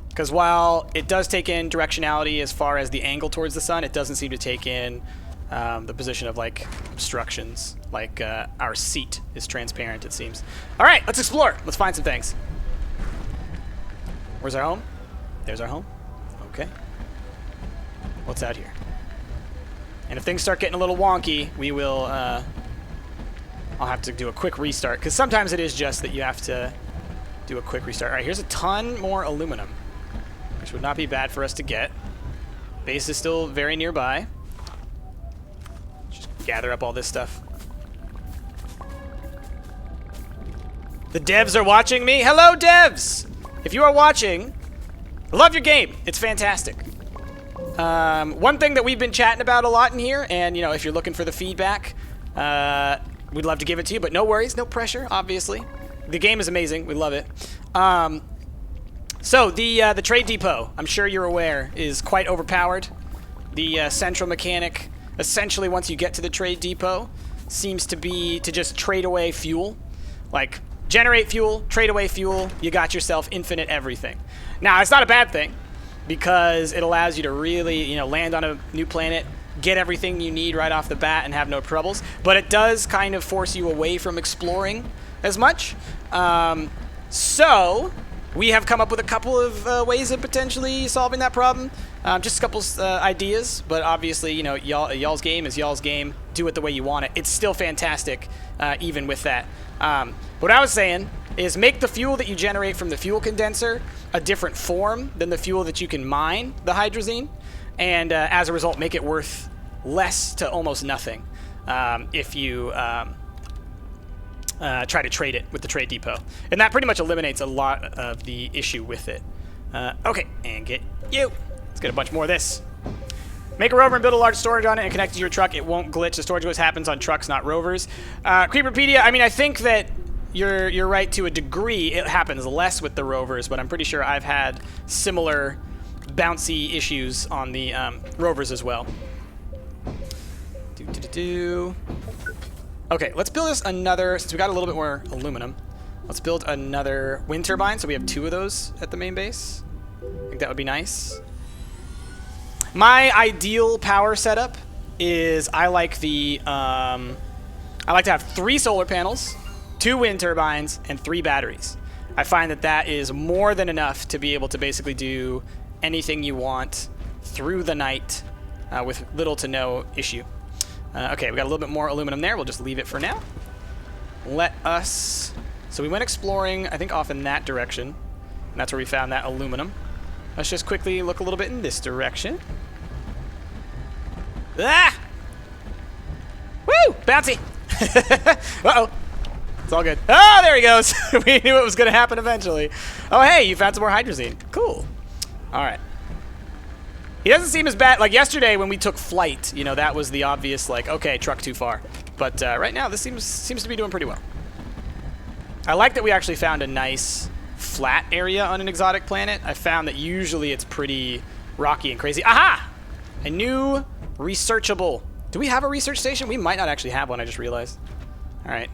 Because while it does take in directionality as far as the angle towards the sun, it doesn't seem to take in the position of, like, obstructions. Like, our seat is transparent, it seems. All right, let's explore. Let's find some things. Where's our home? There's our home. Okay. What's out here? And if things start getting a little wonky, we will, I'll have to do a quick restart, because sometimes it is just that you have to do a quick restart. All right, here's a ton more aluminum, which would not be bad for us to get. Base is still very nearby. Just gather up all this stuff. The devs are watching me. Hello, devs! If you are watching, I love your game. It's fantastic. One thing that we've been chatting about a lot in here, and, you know, if you're looking for the feedback, we'd love to give it to you, but no worries, no pressure, obviously. The game is amazing. We love it. So, the trade depot, I'm sure you're aware, is quite overpowered. The central mechanic, essentially, once you get to the trade depot, seems to be to just trade away fuel. Like, generate fuel, trade away fuel, you got yourself infinite everything. Now, it's not a bad thing, because it allows you to really, you know, land on a new planet, get everything you need right off the bat and have no troubles, but it does kind of force you away from exploring as much. So we have come up with a couple of ways of potentially solving that problem. Just a couple ideas, but obviously, you know, y'all's game is y'all's game. Do it the way you want it. It's still fantastic, even with that. What I was saying is make the fuel that you generate from the fuel condenser a different form than the fuel that you can mine, the hydrazine, and as a result, make it worth less to almost nothing if you try to trade it with the trade depot. And that pretty much eliminates a lot of the issue with it. Okay, and get you. Let's get a bunch more of this. Make a rover and build a large storage on it and connect it to your truck. It won't glitch. The storage glitch happens on trucks, not rovers. Creeperpedia, I mean, I think that you're right to a degree. It happens less with the rovers, but I'm pretty sure I've had similar bouncy issues on the rovers as well. Okay, let's build us another, since we got a little bit more aluminum, let's build another wind turbine, so we have 2 of those at the main base. I think that would be nice. My ideal power setup is I like to have 3 solar panels, 2 wind turbines, and 3 batteries. I find that that is more than enough to be able to basically do anything you want through the night with little to no issue. Okay, we got a little bit more aluminum there. We'll just leave it for now. Let us... So we went exploring, I think, off in that direction. And that's where we found that aluminum. Let's just quickly look a little bit in this direction. Ah! Woo! Bouncy! Uh-oh. It's all good. Oh, there he goes. We knew it was going to happen eventually. Oh, hey, you found some more hydrazine. Cool. All right. He doesn't seem as bad. Like yesterday when we took flight, you know, that was the obvious, like, okay, truck too far. But right now, this seems to be doing pretty well. I like that we actually found a nice flat area on an exotic planet. I found that usually it's pretty rocky and crazy. Aha! A new researchable. Do we have a research station? We might not actually have one, I just realized. All right.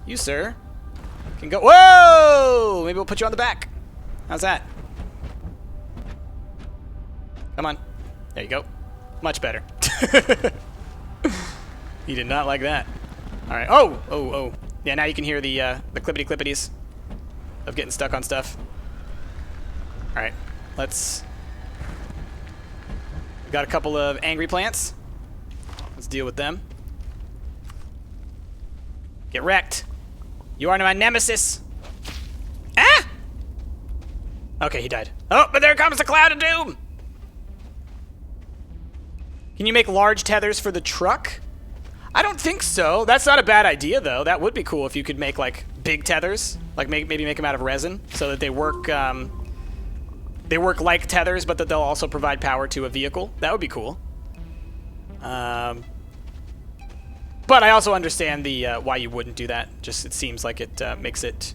You, sir, can go. Whoa! Maybe we'll put you on the back. How's that? Come on. There you go. Much better. He did not like that. All right. Oh, oh, oh. Yeah, now you can hear the clippity-clippities of getting stuck on stuff. All right. Let's... We got a couple of angry plants. Let's deal with them. Get wrecked. You are my nemesis. Ah! Okay, he died. Oh, but there comes the cloud of doom. Can you make large tethers for the truck? I don't think so. That's not a bad idea, though. That would be cool if you could make, like, big tethers. Like, maybe make them out of resin so that they work like tethers, but that they'll also provide power to a vehicle. That would be cool. But I also understand the why you wouldn't do that. Just it seems like it makes it,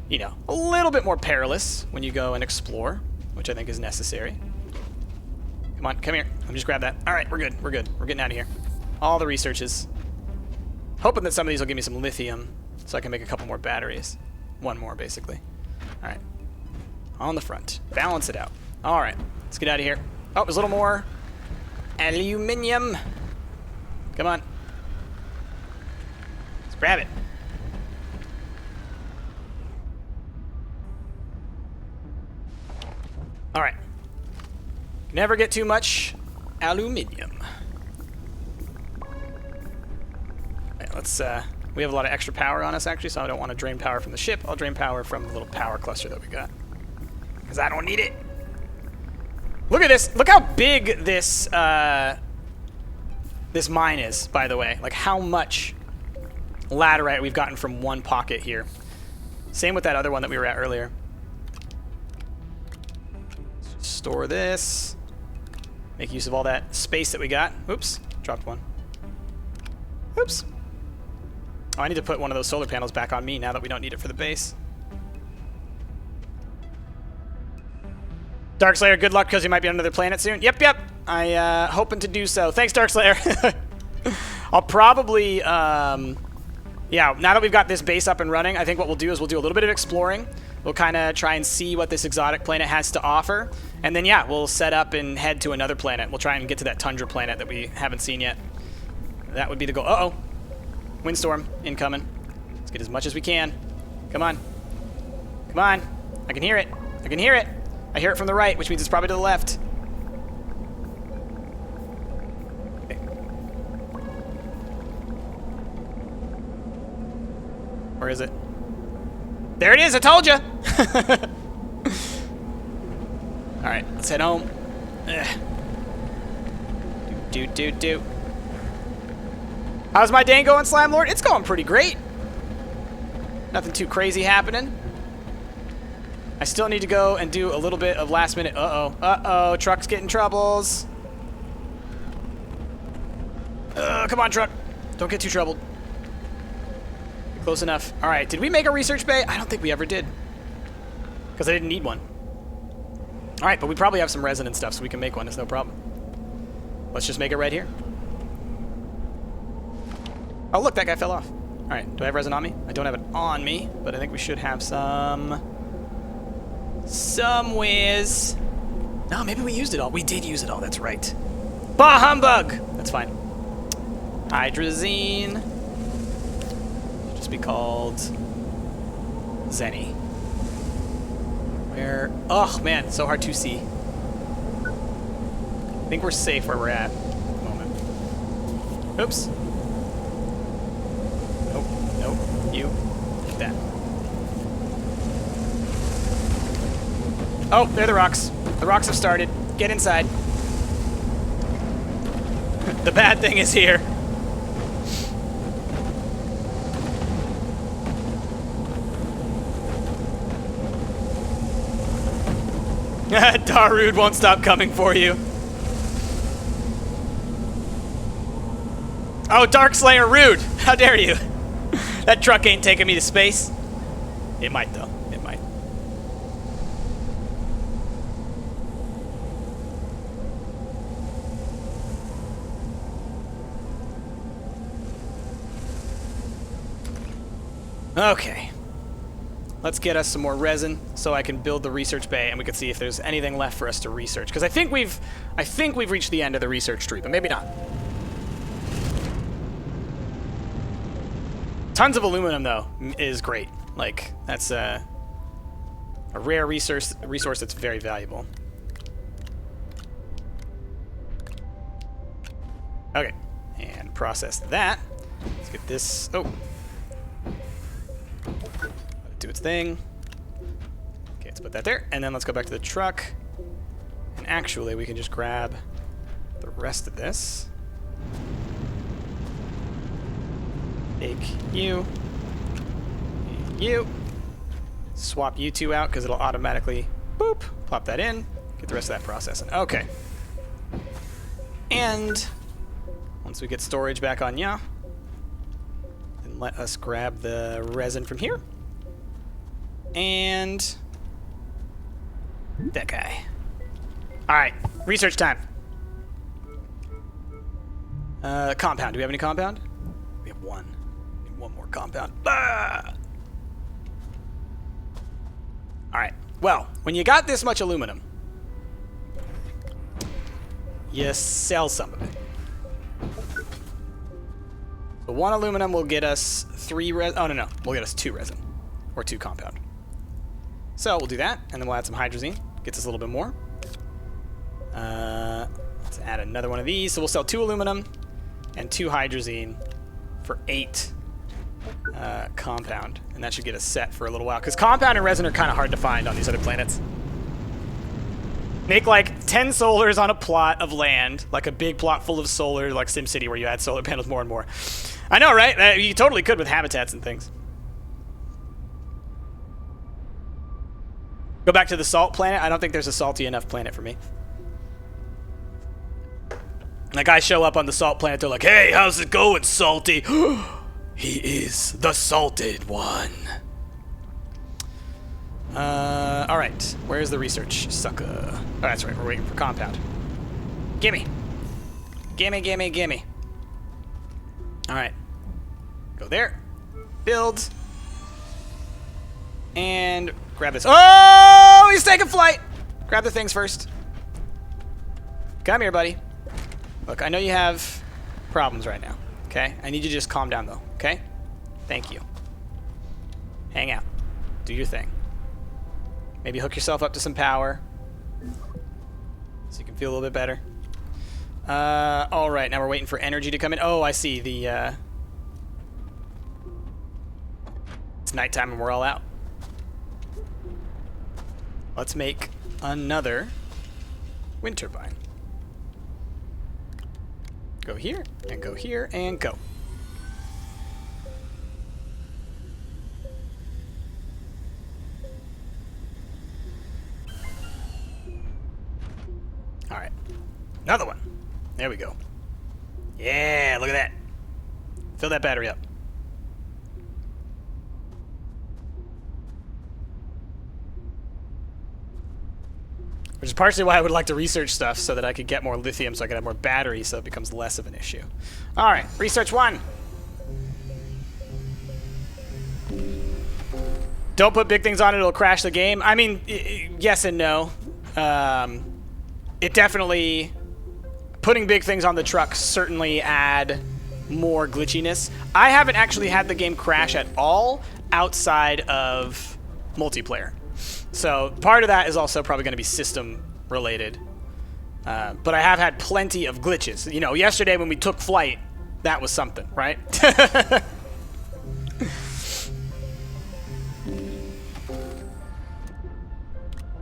you know, a little bit more perilous when you go and explore, which I think is necessary. Come on, come here. Let me just grab that. All right, we're good. We're good. We're getting out of here. All the researches. Hoping that some of these will give me some lithium so I can make a couple more batteries. One more, basically. All right. On the front. Balance it out. All right. Let's get out of here. Oh, there's a little more aluminium. Come on. Let's grab it. All right. Never get too much aluminium. Right, let's, we have a lot of extra power on us, actually, so I don't want to drain power from the ship. I'll drain power from the little power cluster that we got. Because I don't need it. Look at this. Look how big this, this mine is, by the way. Like, how much laterite we've gotten from one pocket here. Same with that other one that we were at earlier. Store this. Make use of all that space that we got. Oops, dropped one. Oops. Oh, I need to put one of those solar panels back on me now that we don't need it for the base. Darkslayer, good luck because you might be on another planet soon. Yep, yep. I hoping to do so. Thanks, Darkslayer. I'll probably, yeah, now that we've got this base up and running, I think what we'll do is we'll do a little bit of exploring. We'll kind of try and see what this exotic planet has to offer. And then, yeah, we'll set up and head to another planet. We'll try and get to that tundra planet that we haven't seen yet. That would be the goal. Uh-oh. Windstorm incoming. Let's get as much as we can. Come on. Come on. I can hear it. I can hear it. I hear it from the right, which means it's probably to the left. Okay. Where is it? There it is, I told you! Alright, let's head home. Ugh. Do. How's my day going, Slime Lord? It's going pretty great. Nothing too crazy happening. I still need to go and do a little bit of last minute. Uh-oh. Uh-oh, truck's getting troubles. Come on, truck. Don't get too troubled. Close enough. All right, did we make a research bay? I don't think we ever did. Because I didn't need one. All right, but we probably have some resin and stuff, so we can make one. It's no problem. Let's just make it right here. Oh, look, that guy fell off. All right, do I have resin on me? I don't have it on me, but I think we should have some... somewheres. No, maybe we used it all. We did use it all, that's right. Bah humbug! That's fine. Hydrazine. Should just be called Zenny. Where? Oh, man, it's so hard to see. I think we're safe where we're at the moment. Oops. Nope, nope, you. Get that. Oh, they're the rocks. The rocks have started. Get inside. The bad thing is here. Darude won't stop coming for you. Oh, Darkslayer Rude! How dare you? That truck ain't taking me to space. It might, though. It might. Okay. Let's get us some more resin so I can build the research bay and we can see if there's anything left for us to research. Because I think we've reached the end of the research tree, but maybe not. Tons of aluminum though is great. Like that's a rare resource that's very valuable. Okay, and process that. Let's get this. Oh. Do its thing. Okay, let's put that there. And then let's go back to the truck. And actually, we can just grab the rest of this. Take you. And you. Swap you two out because it'll automatically, boop, plop that in. Get the rest of that processing. Okay. And once we get storage back on ya, then let us grab the resin from here. And that guy. All right, research time. Compound. Do we have any compound? We have one. We need one more compound. Ah! All right. Well, when you got this much aluminum, you sell some of it. So one aluminum will get us 3 resin. Oh, no. We'll get us 2 resin. Or 2 compound. So we'll do that, and then we'll add some hydrazine. Gets us a little bit more. Let's add another one of these. So we'll sell 2 aluminum and 2 hydrazine for 8 compound. And that should get us set for a little while. Because compound and resin are kind of hard to find on these other planets. Make like 10 solars on a plot of land. Like a big plot full of solar, like SimCity, where you add solar panels more and more. I know, right? You totally could with habitats and things. Go back to the salt planet. I don't think there's a salty enough planet for me. Like, I show up on the salt planet, they're like, hey, how's it going, Salty? He is the salted one. Alright. Where's the research, sucker? Oh, that's right. We're waiting for compound. Gimme. Gimme, gimme, gimme. Alright. Go there. Build. And grab this. Oh, he's taking flight. Grab the things first. Come here, buddy. Look, I know you have problems right now, okay? I need you to just calm down, though, okay? Thank you. Hang out. Do your thing. Maybe hook yourself up to some power so you can feel a little bit better. All right, now we're waiting for energy to come in. Oh, I see. It's nighttime and we're all out. Let's make another wind turbine. Go here, and go here, and go. All right, another one. There we go. Yeah, look at that. Fill that battery up. Which is partially why I would like to research stuff, so that I could get more lithium, so I could have more batteries, so it becomes less of an issue. All right, research 1. Don't put big things on it, it'll crash the game. I mean, yes and no. It definitely, putting big things on the truck certainly add more glitchiness. I haven't actually had the game crash at all outside of multiplayer. So part of that is also probably going to be system related. But I have had plenty of glitches. You know, yesterday when we took flight, that was something, right?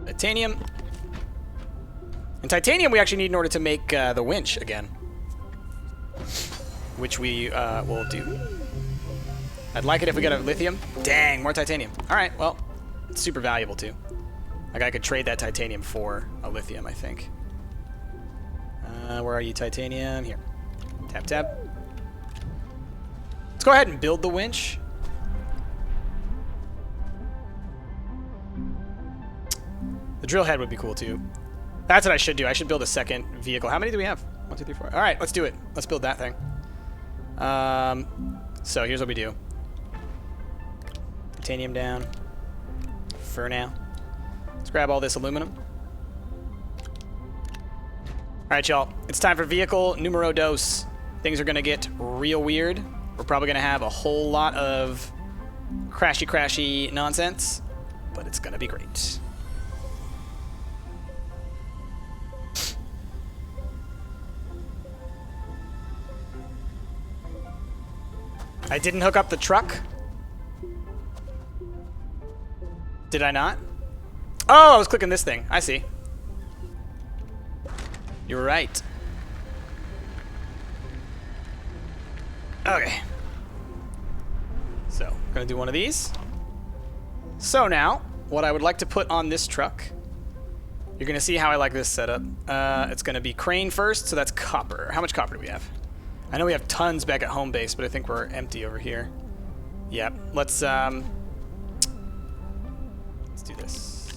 Titanium. And titanium we actually need in order to make the winch again. Which we will do. I'd like it if we got a lithium. Dang, more titanium. Alright, well, it's super valuable too. Like I could trade that titanium for a lithium, I think. Where are you, titanium? Here. Tap, tap. Let's go ahead and build the winch. The drill head would be cool too. That's what I should do. I should build a second vehicle. How many do we have? 1, 2, 3, 4. All right, let's do it. Let's build that thing. So here's what we do. Titanium down for now. Let's grab all this aluminum. All right, y'all. It's time for vehicle numero dos. Things are going to get real weird. We're probably going to have a whole lot of crashy nonsense, but it's going to be great. I didn't hook up the truck. Did I not? Oh, I was clicking this thing. I see. You're right. Okay. So, I'm gonna do one of these. So now, what I would like to put on this truck, you're gonna see how I like this setup. It's gonna be crane first, so that's copper. How much copper do we have? I know we have tons back at home base, but I think we're empty over here. Yep. Let's do this.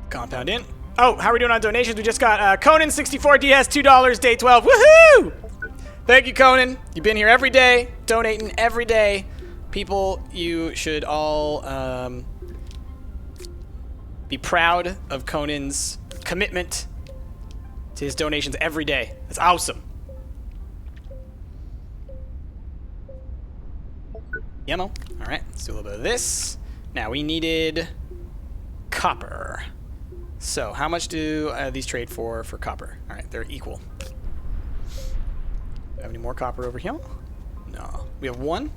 Compound in. Oh, how are we doing on donations? We just got Conan64DS, $2, day 12. Woohoo! Thank you, Conan. You've been here every day, donating every day. People, you should all be proud of Conan's commitment to his donations every day. That's awesome. Yemo. All right, let's do a little bit of this. Now we needed copper. So how much do these trade for copper? All right, they're equal. Do we have any more copper over here? No. We have one.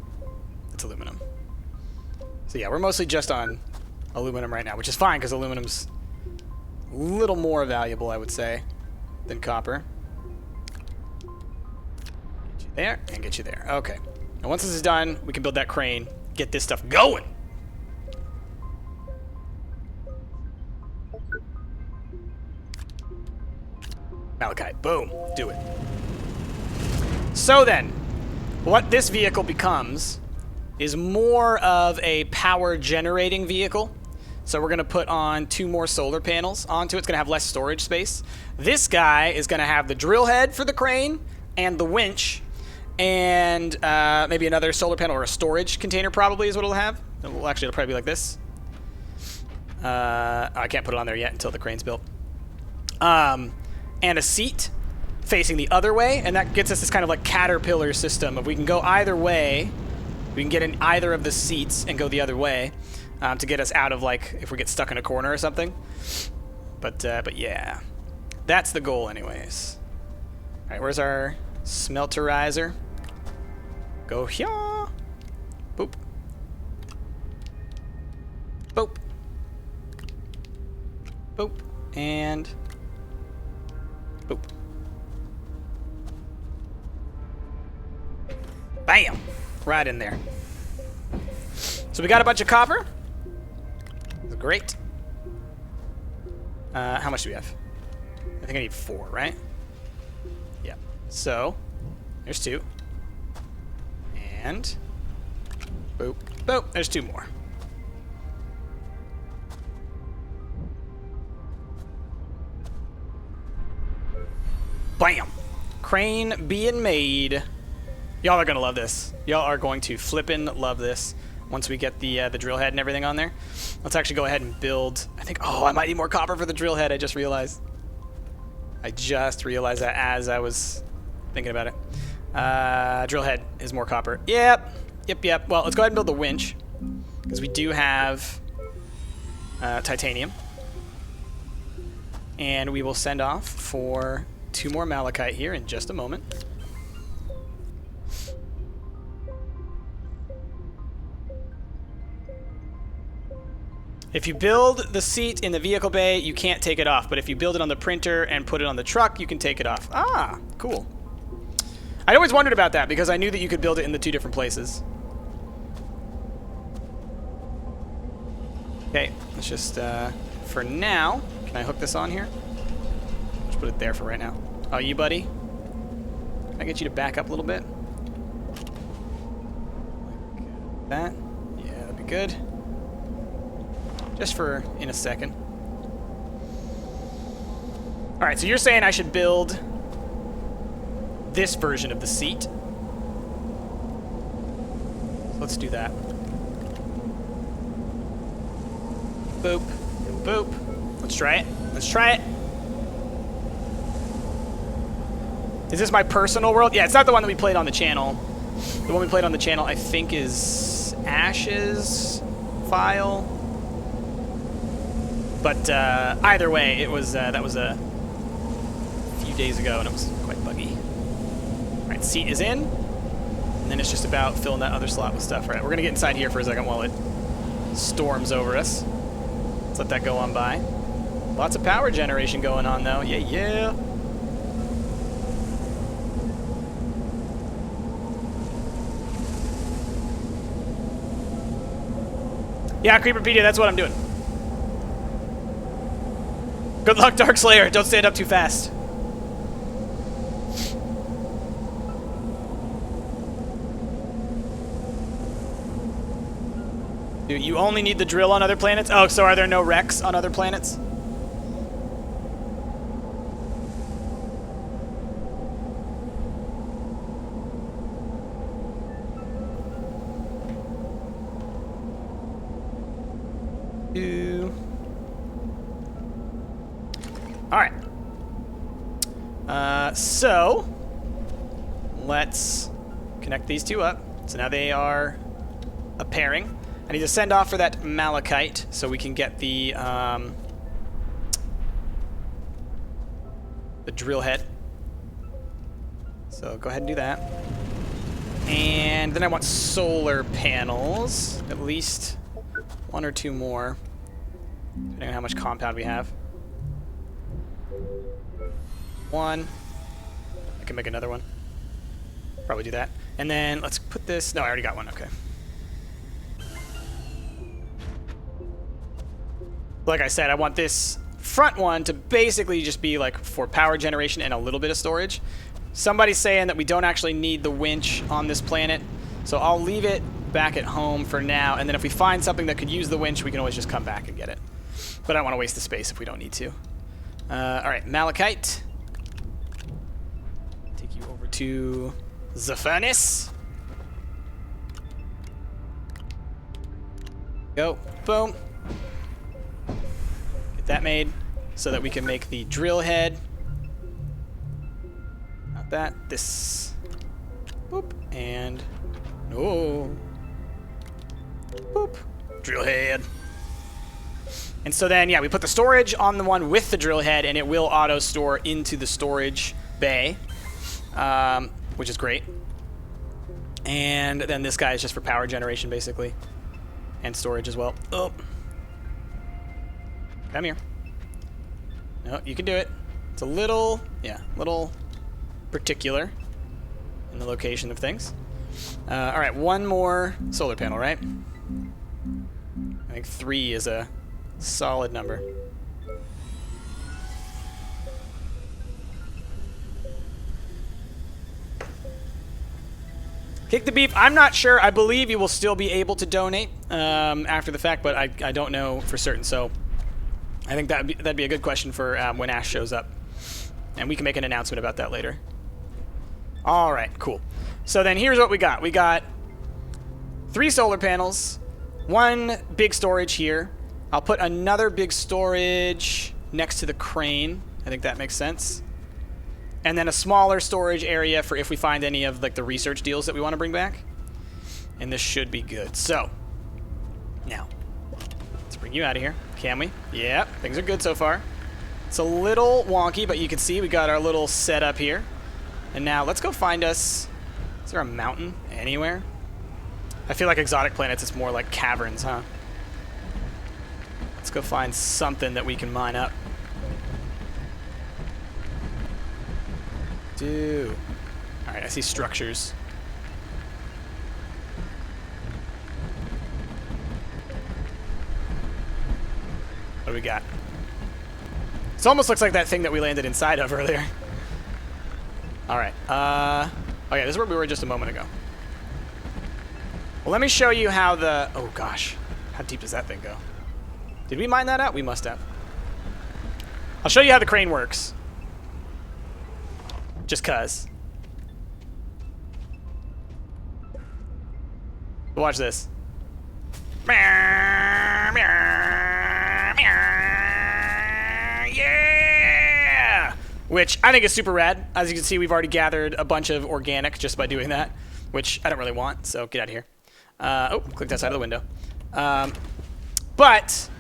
That's aluminum. So yeah, we're mostly just on aluminum right now, which is fine because aluminum's a little more valuable, I would say, than copper. Get you there and get you there. Okay. And once this is done, we can build that crane, get this stuff going. Malachite, boom, do it. So then, what this vehicle becomes is more of a power generating vehicle. So we're gonna put on 2 more solar panels onto it. It's gonna have less storage space. This guy is gonna have the drill head for the crane and the winch and maybe another solar panel or a storage container probably is what it'll have. It'll probably be like this. I can't put it on there yet until the crane's built. And a seat facing the other way, and that gets us this kind of like caterpillar system of we can go either way. We can get in either of the seats and go the other way to get us out of, like, if we get stuck in a corner or something. But yeah, that's the goal anyways. All right, where's our smelterizer? Go here. Boop. Boop. Boop. And boop. Bam! Right in there. So we got a bunch of copper. Great. How much do we have? I think I need 4, right? Yeah. So, there's 2. And boop. Boop. There's 2 more. Bam! Crane being made. Y'all are gonna love this. Y'all are going to flippin' love this once we get the drill head and everything on there. Let's actually go ahead and build. I think, oh, I might need more copper for the drill head. I just realized. I just realized that as I was thinking about it. Drill head is more copper. Yep. Yep. Well, let's go ahead and build the winch, because we do have titanium. And we will send off for 2 more malachite here in just a moment. If you build the seat in the vehicle bay, you can't take it off. But if you build it on the printer and put it on the truck, you can take it off. Ah, cool. I always wondered about that because I knew that you could build it in the 2 different places. Okay, let's just, for now, can I hook this on here? Just put it there for right now. Oh, you buddy? Can I get you to back up a little bit? Like that? Yeah, that'd be good. Just for in a second. Alright, so you're saying I should build this version of the seat. Let's do that. Boop. Boop. Let's try it. Let's try it. Is this my personal world? Yeah, it's not the one that we played on the channel. The one we played on the channel, I think, is Ash's file. But either way, it was that was a few days ago, and it was quite buggy. All right, seat is in, and then it's just about filling that other slot with stuff. All right, we're gonna get inside here for a second while it storms over us. Let's let that go on by. Lots of power generation going on, though. Yeah. Yeah, Creeperpedia, that's what I'm doing. Good luck, Darkslayer. Don't stand up too fast. Dude, you only need the drill on other planets? Oh, so are there no wrecks on other planets? Alright. So let's connect these 2 up. So now they are a pairing. I need to send off for that malachite so we can get the drill head. So go ahead and do that. And then I want solar panels, at least 1 or 2 more, depending on how much compound we have. 1. I can make another one. Probably do that. And then let's put this... No, I already got one. Okay. Like I said, I want this front one to basically just be like for power generation and a little bit of storage. Somebody's saying that we don't actually need the winch on this planet, so I'll leave it back at home for now, and then if we find something that could use the winch, we can always just come back and get it. But I don't want to waste the space if we don't need to. Alright, malachite. Take you over to the furnace. Go. Boom. Get that made so that we can make the drill head. Not that. This. Boop. And... no. Boop. Drill head. And so then, yeah, we put the storage on the one with the drill head, and it will auto-store into the storage bay, which is great. And then this guy is just for power generation, basically, and storage as well. Oh. Come here. No, you can do it. It's a little, yeah, little particular in the location of things. All right, 1 more solar panel, right? I think 3 is a solid number. Kick the beef. I'm not sure. I believe you will still be able to donate after the fact, but I don't know for certain. So I think that'd be a good question for when Ash shows up, and we can make an announcement about that later. All right, cool. So then here's what we got. We got 3 solar panels, 1 big storage here. I'll put another big storage next to the crane. I think that makes sense. And then a smaller storage area for if we find any of like the research deals that we want to bring back. and this should be good. So, now, let's bring you out of here. Can we? Yeah, things are good so far. It's a little wonky, but you can see we got our little setup here. And now, let's go find us... Is there a mountain anywhere? I feel like exotic planets, it's more like caverns, huh? Let's go find something that we can mine up. Dude. Alright, I see structures. What do we got? This almost looks like that thing that we landed inside of earlier. Alright, oh yeah, this is where we were just a moment ago. Well, let me show you how the... Oh gosh, how deep does that thing go? Did we mine that out? We must have. I'll show you how the crane works. Just cuz. Watch this. Yeah! Which I think is super rad. As you can see, we've already gathered a bunch of organic just by doing that, which I don't really want, so get out of here. Oh, clicked outside of the window. But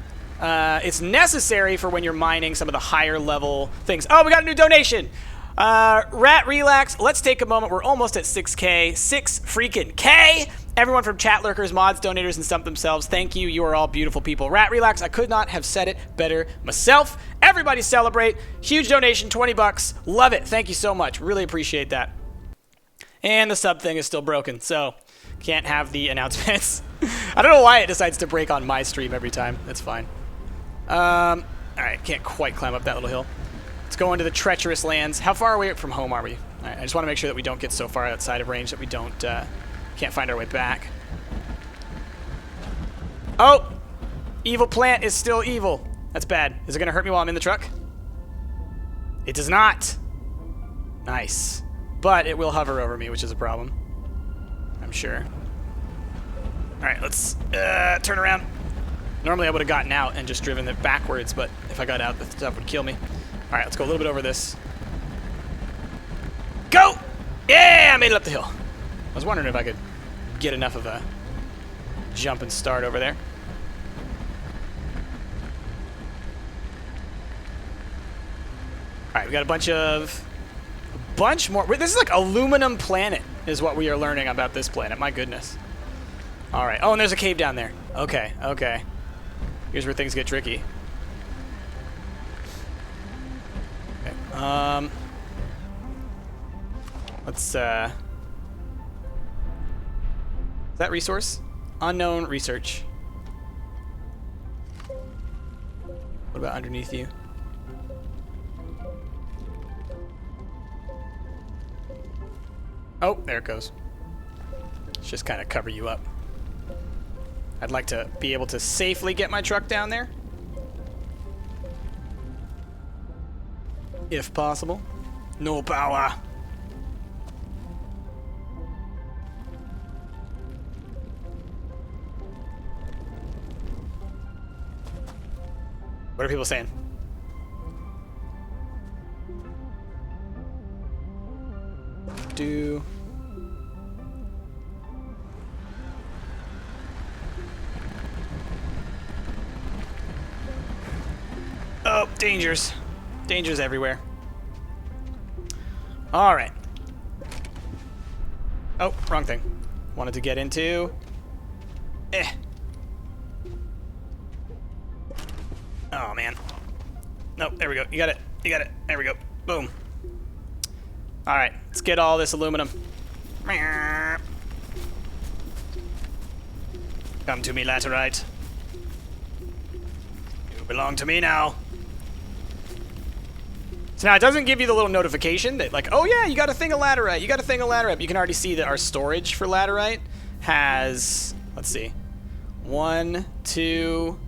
it's necessary for when you're mining some of the higher level things. Oh, we got a new donation! Rat Relax, let's take a moment. We're almost at 6K. 6 freaking K! Everyone from chat lurkers, mods, donators, and Stump themselves, thank you. You are all beautiful people. Rat Relax, I could not have said it better myself. Everybody celebrate. Huge donation, 20 bucks. Love it. Thank you so much. Really appreciate that. And the sub thing is still broken, so can't have the announcements. I don't know why it decides to break on my stream every time. That's fine. All right, can't quite climb up that little hill. Let's go into the treacherous lands. How far away from home are we? All right, I just want to make sure that we don't get so far outside of range that we don't can't find our way back. Oh! Evil plant is still evil. That's bad. Is it going to hurt me while I'm in the truck? It does not. Nice. But it will hover over me, which is a problem. I'm sure. All right, let's turn around. Normally I would have gotten out and just driven it backwards, but if I got out, the stuff would kill me. All right, let's go a little bit over this. Go! Yeah, I made it up the hill. I was wondering if I could get enough of a jump and start over there. All right, we got a bunch more. This is like aluminum planet is what we are learning about this planet. My goodness. All right. Oh, and there's a cave down there. Okay, okay. Here's where things get tricky. Okay. Let's, is that resource? Unknown research. What about underneath you? Oh, there it goes. Let's just kind of cover you up. I'd like to be able to safely get my truck down there. If possible. No power. What are people saying? Do... Oh, dangers. Dangers everywhere. All right. Oh, wrong thing. Wanted to get into... Oh, man. Nope, there we go. You got it. You got it. There we go. Boom. All right, let's get all this aluminum. Come to me, laterite. You belong to me now. So now it doesn't give you the little notification that like, oh yeah, you got a thing of laterite, you got a thing of laterite. You can already see that our storage for laterite has, let's see, 1, 2,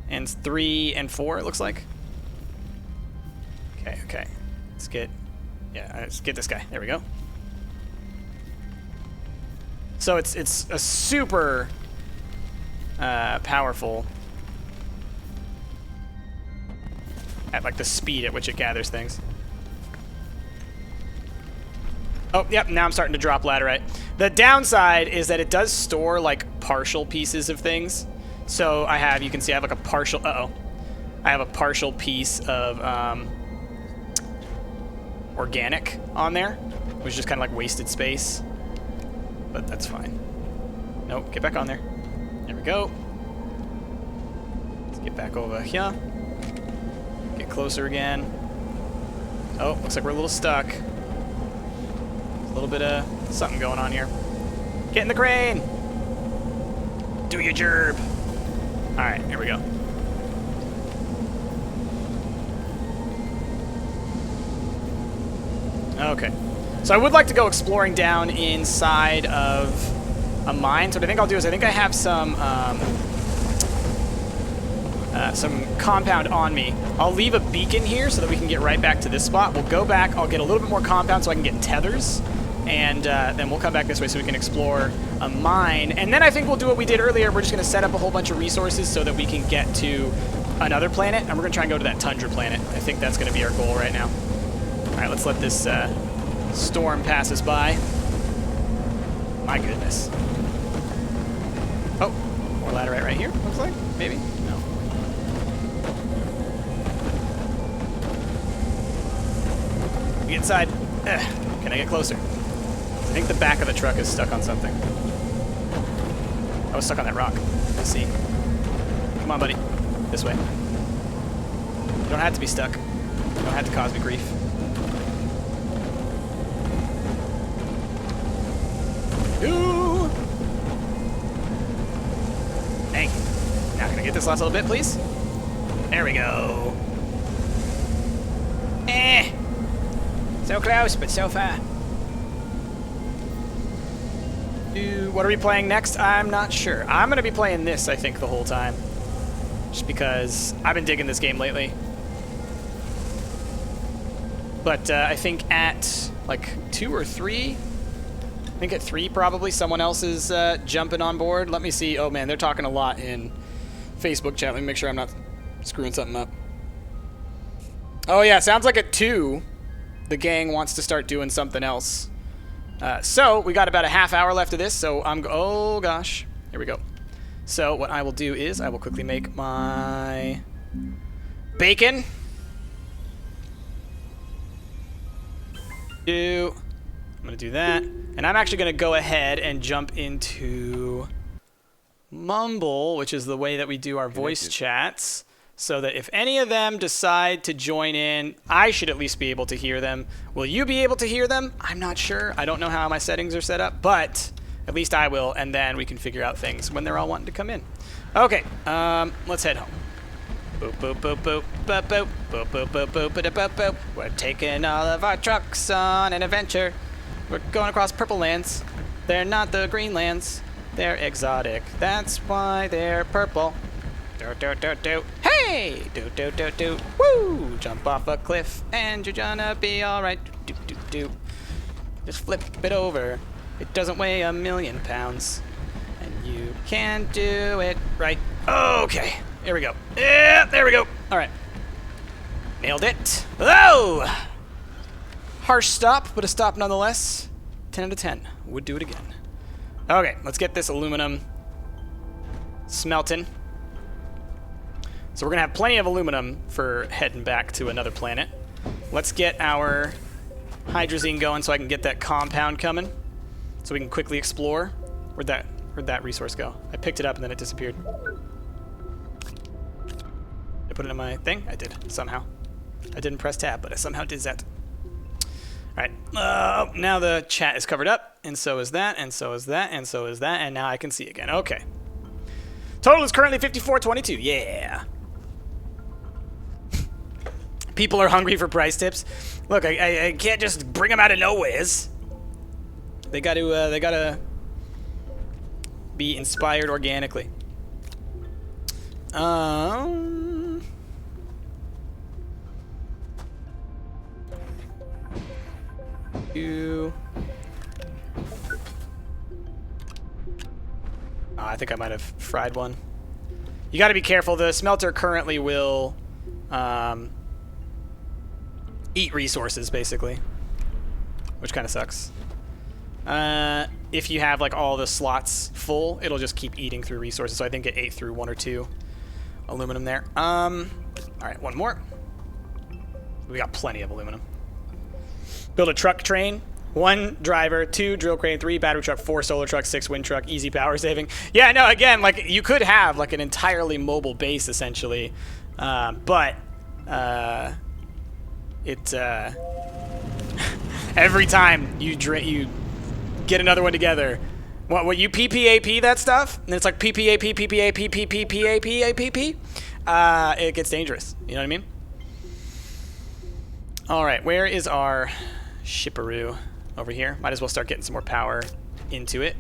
and 3, and 4, it looks like. Okay, okay. Let's get, yeah, let's get this guy. There we go. So it's a super powerful at like the speed at which it gathers things. Oh, yep, now I'm starting to drop laterite. The downside is that it does store, like, partial pieces of things. So I have, you can see I have, like, a partial, I have a partial piece of, organic on there, which is just kind of like wasted space. But that's fine. Nope, get back on there. There we go. Let's get back over here. Get closer again. Oh, looks like we're a little stuck. A little bit of something going on here. Get in the crane! Do your gerb! Alright, here we go. Okay. So I would like to go exploring down inside of a mine. So what I think I'll do is I think I have some compound on me. I'll leave a beacon here so that we can get right back to this spot. We'll go back. I'll get a little bit more compound so I can get tethers. And then we'll come back this way so we can explore a mine. And then I think we'll do what we did earlier. We're just going to set up a whole bunch of resources so that we can get to another planet. And we're going to try and go to that tundra planet. I think that's going to be our goal right now. All right, let's let this storm pass us by. My goodness. Oh, more laterite right here, looks like. Maybe? No. Get inside. Can I get closer? I think the back of the truck is stuck on something. I was stuck on that rock. Let's see. Come on, buddy. This way. You don't have to be stuck. You don't have to cause me grief. Ooh! Dang. Now can I get this last little bit, please? There we go. So close, but so far. What are we playing next? I'm not sure. I'm going to be playing this, I think, the whole time. Just because I've been digging this game lately. But I think at, like, 2 or 3... I think at 3 probably someone else is jumping on board. Let me see. Oh, man, they're talking a lot in Facebook chat. Let me make sure I'm not screwing something up. Oh, yeah, sounds like at 2, the gang wants to start doing something else. So we got about a half hour left of this, so oh gosh, here we go. So what I will do is I will quickly make my bacon. I'm gonna do that, and I'm actually gonna go ahead and jump into Mumble, which is the way that we do our voice chats, so that if any of them decide to join in, I should at least be able to hear them. Will you be able to hear them? I'm not sure. I don't know how my settings are set up, but at least I will, and then we can figure out things when they're all wanting to come in. Okay, let's head home. Boop, boop, boop, boop, boop, boop, boop, boop, boop, boop, boop, boop, boop. We're taking all of our trucks on an adventure. We're going across purple lands. They're not the green lands. They're exotic. That's why they're purple. Do, do, do, do. Hey! Do, do, do, do. Woo! Jump off a cliff and you're gonna be alright. Do, do, do. Just flip it over. It doesn't weigh 1,000,000 pounds. And you can do it right. Okay. Here we go. Yeah, there we go. Alright. Nailed it. Oh! Harsh stop, but a stop nonetheless. 10 out of 10. Would do it again. Okay, let's get this aluminum smelting. So we're going to have plenty of aluminum for heading back to another planet. Let's get our hydrazine going so I can get that compound coming. So we can quickly explore. Where'd that resource go? I picked it up and then it disappeared. Did I put it in my thing? I did, somehow. I didn't press tab, but I somehow did that. Alright, now the chat is covered up, and so is that, and so is that, and so is that, and now I can see again. Okay. Total is currently 54.22. Yeah. People are hungry for price tips. Look, I can't just bring them out of nowheres. They gotta be inspired organically. I think I might have fried one. You got to be careful. The smelter currently will eat resources, basically, which kind of sucks. If you have like all the slots full, it'll just keep eating through resources. So I think it ate through 1 or 2 aluminum there. All right, one more. We got plenty of aluminum. Build a truck train. 1 driver, 2 drill crane, 3 battery truck, 4 solar truck, 6 wind truck, easy power saving. Yeah, no, again, like you could have like an entirely mobile base essentially, but every time you get another one together, what you PPAP that stuff, and it's like PPAP, PPAP, PPAP, it gets dangerous. You know what I mean? All right, where is our shipperoo? Over here. Might as well start getting some more power into it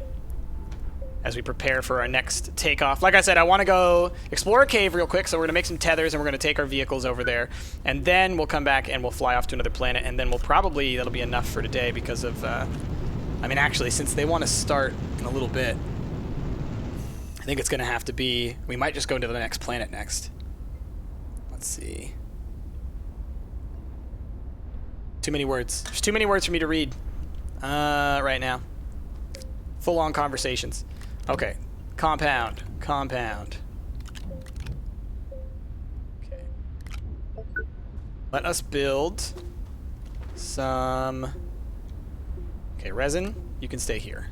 as we prepare for our next takeoff. Like I said, I want to go explore a cave real quick, so we're going to make some tethers and we're going to take our vehicles over there, and then we'll come back and we'll fly off to another planet, and then we'll probably, that'll be enough for today because of, I mean, actually, since they want to start in a little bit, I think it's going to have to be, we might just go to the next planet next. Let's see. Too many words. There's too many words for me to read. Right now. Full-on conversations. Okay. Compound. Okay. Let us build some... Okay, resin, you can stay here.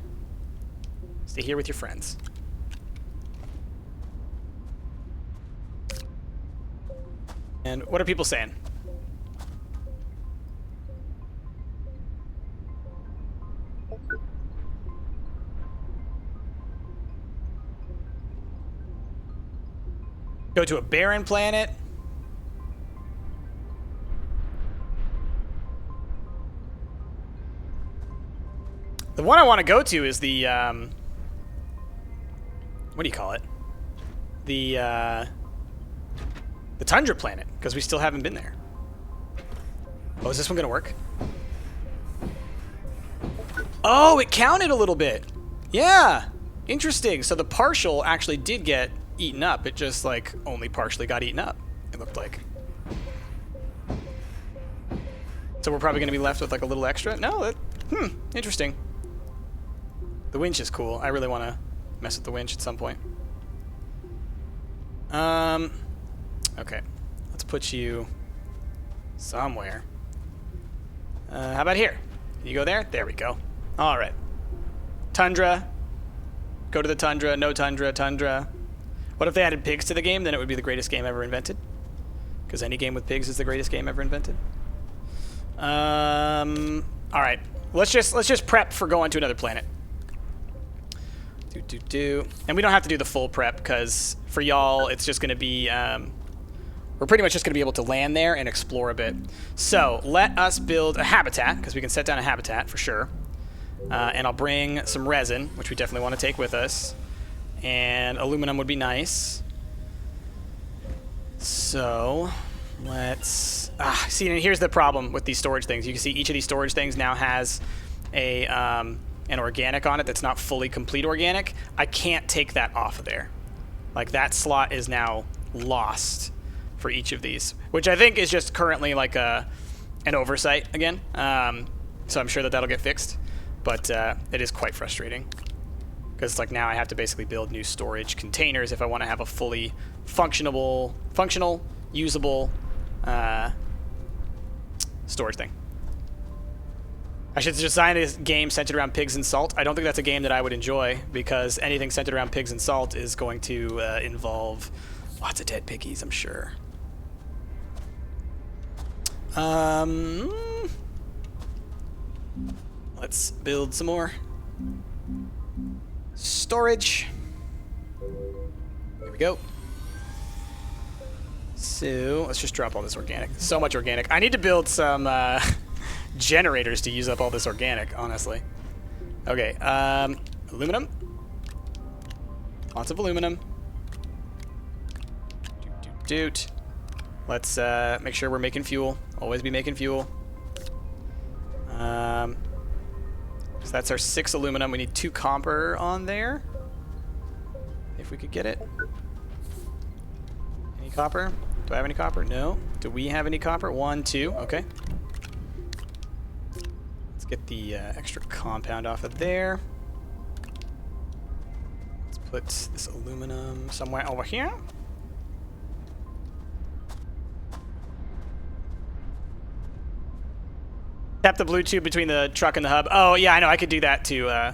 Stay here with your friends. And what are people saying? Go to a barren planet. The one I want to go to is the, what do you call it? The Tundra planet, because we still haven't been there. Oh, is this one going to work? Oh, it counted a little bit. Yeah, interesting. So the partial actually did get eaten up. It just like only partially got eaten up, it looked like. So we're probably going to be left with like a little extra. No, interesting. The winch is cool. I really want to mess with the winch at some point. Okay, let's put you somewhere. How about here? Can you go there? There we go. All right. Tundra. Go to the tundra. No tundra. Tundra. What if they added pigs to the game? Then it would be the greatest game ever invented. Because any game with pigs is the greatest game ever invented. All right. Let's just prep for going to another planet. And we don't have to do the full prep because for y'all, it's just going to be. We're pretty much just going to be able to land there and explore a bit. So let us build a habitat because we can set down a habitat for sure. And I'll bring some resin, which we definitely want to take with us. And aluminum would be nice. So let's see. And here's the problem with these storage things. You can see each of these storage things now has a an organic on it that's not fully complete organic. I can't take that off of there. Like that slot is now lost for each of these, which I think is just currently like an oversight again. So I'm sure that that'll get fixed, but it is quite frustrating. Because like now I have to basically build new storage containers if I want to have a fully functional, usable storage thing. I should design a game centered around pigs and salt. I don't think that's a game that I would enjoy because anything centered around pigs and salt is going to involve lots of dead piggies, I'm sure. Let's build some more storage. Here we go. So let's just drop all this organic. So much organic. I need to build some generators to use up all this organic, honestly. Okay, aluminum. Lots of aluminum. Doot. Let's make sure we're making fuel. Always be making fuel. So that's our 6 aluminum. We need 2 copper on there. If we could get it. Any copper? Do I have any copper? No. Do we have any copper? 1, 2. Okay. Let's get the extra compound off of there. Let's put this aluminum somewhere over here. Tap the blue tube between the truck and the hub. Oh, yeah, I know. I could do that to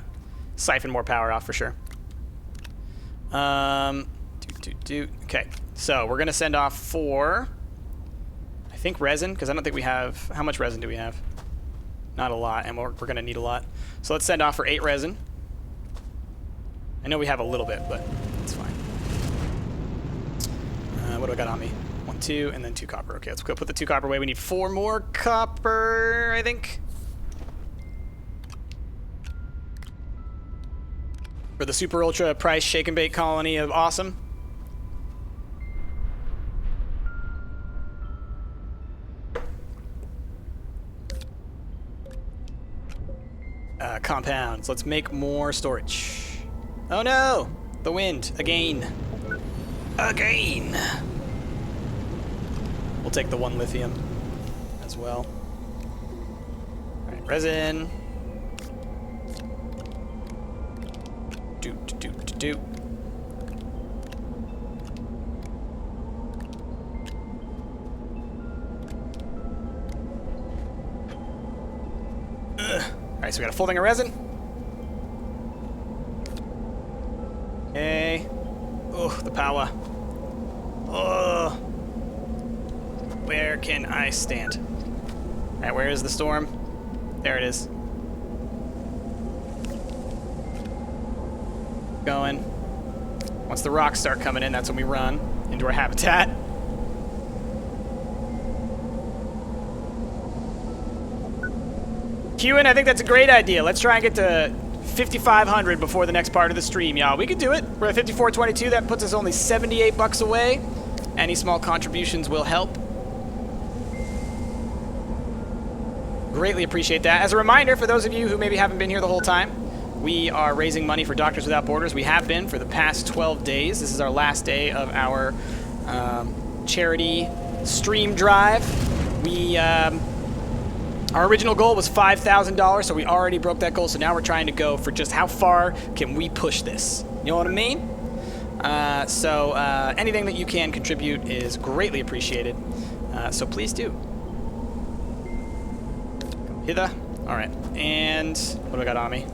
siphon more power off for sure. Okay, so we're going to send off 4, I think, resin, because I don't think we have... How much resin do we have? Not a lot, and we're going to need a lot. So let's send off for 8 resin. I know we have a little bit, but it's fine. What do I got on me? 1, 2, and then 2 copper. Okay, let's go put the 2 copper away. We need 4 more copper, I think. For the super ultra price shake and bake colony of awesome. Compounds. Let's make more storage. Oh no! The wind. Again. Again! We'll take the 1 lithium as well. Alright, resin. Do. Alright, so we got a full thing of resin. Okay. Oh, the power. Oh. Where can I stand? Alright, where is the storm? There it is. Going. Once the rocks start coming in, that's when we run into our habitat. Qin, I think that's a great idea. Let's try and get to 5,500 before the next part of the stream, y'all. We could do it. We're at 54.22. That puts us only 78 bucks away. Any small contributions will help. Greatly appreciate that. As a reminder, for those of you who maybe haven't been here the whole time, we are raising money for Doctors Without Borders. We have been for the past 12 days. This is our last day of our charity stream drive. We... Our original goal was $5,000, so we already broke that goal, so now we're trying to go for just how far can we push this. You know what I mean? So anything that you can contribute is greatly appreciated, so please do. Come hither. All right, and what do I got on me?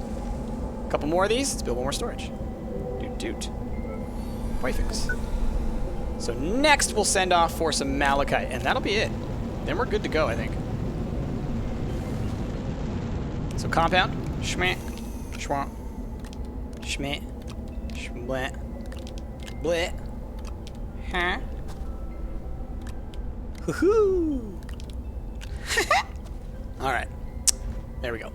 A couple more of these. Let's build 1 more storage. Doot. Perfect. So next we'll send off for some malachite, and that'll be it. Then we're good to go, I think. So compound, schmant, schwant, schmant, schmblat, blit, huh? Hoo-hoo! All right, there we go.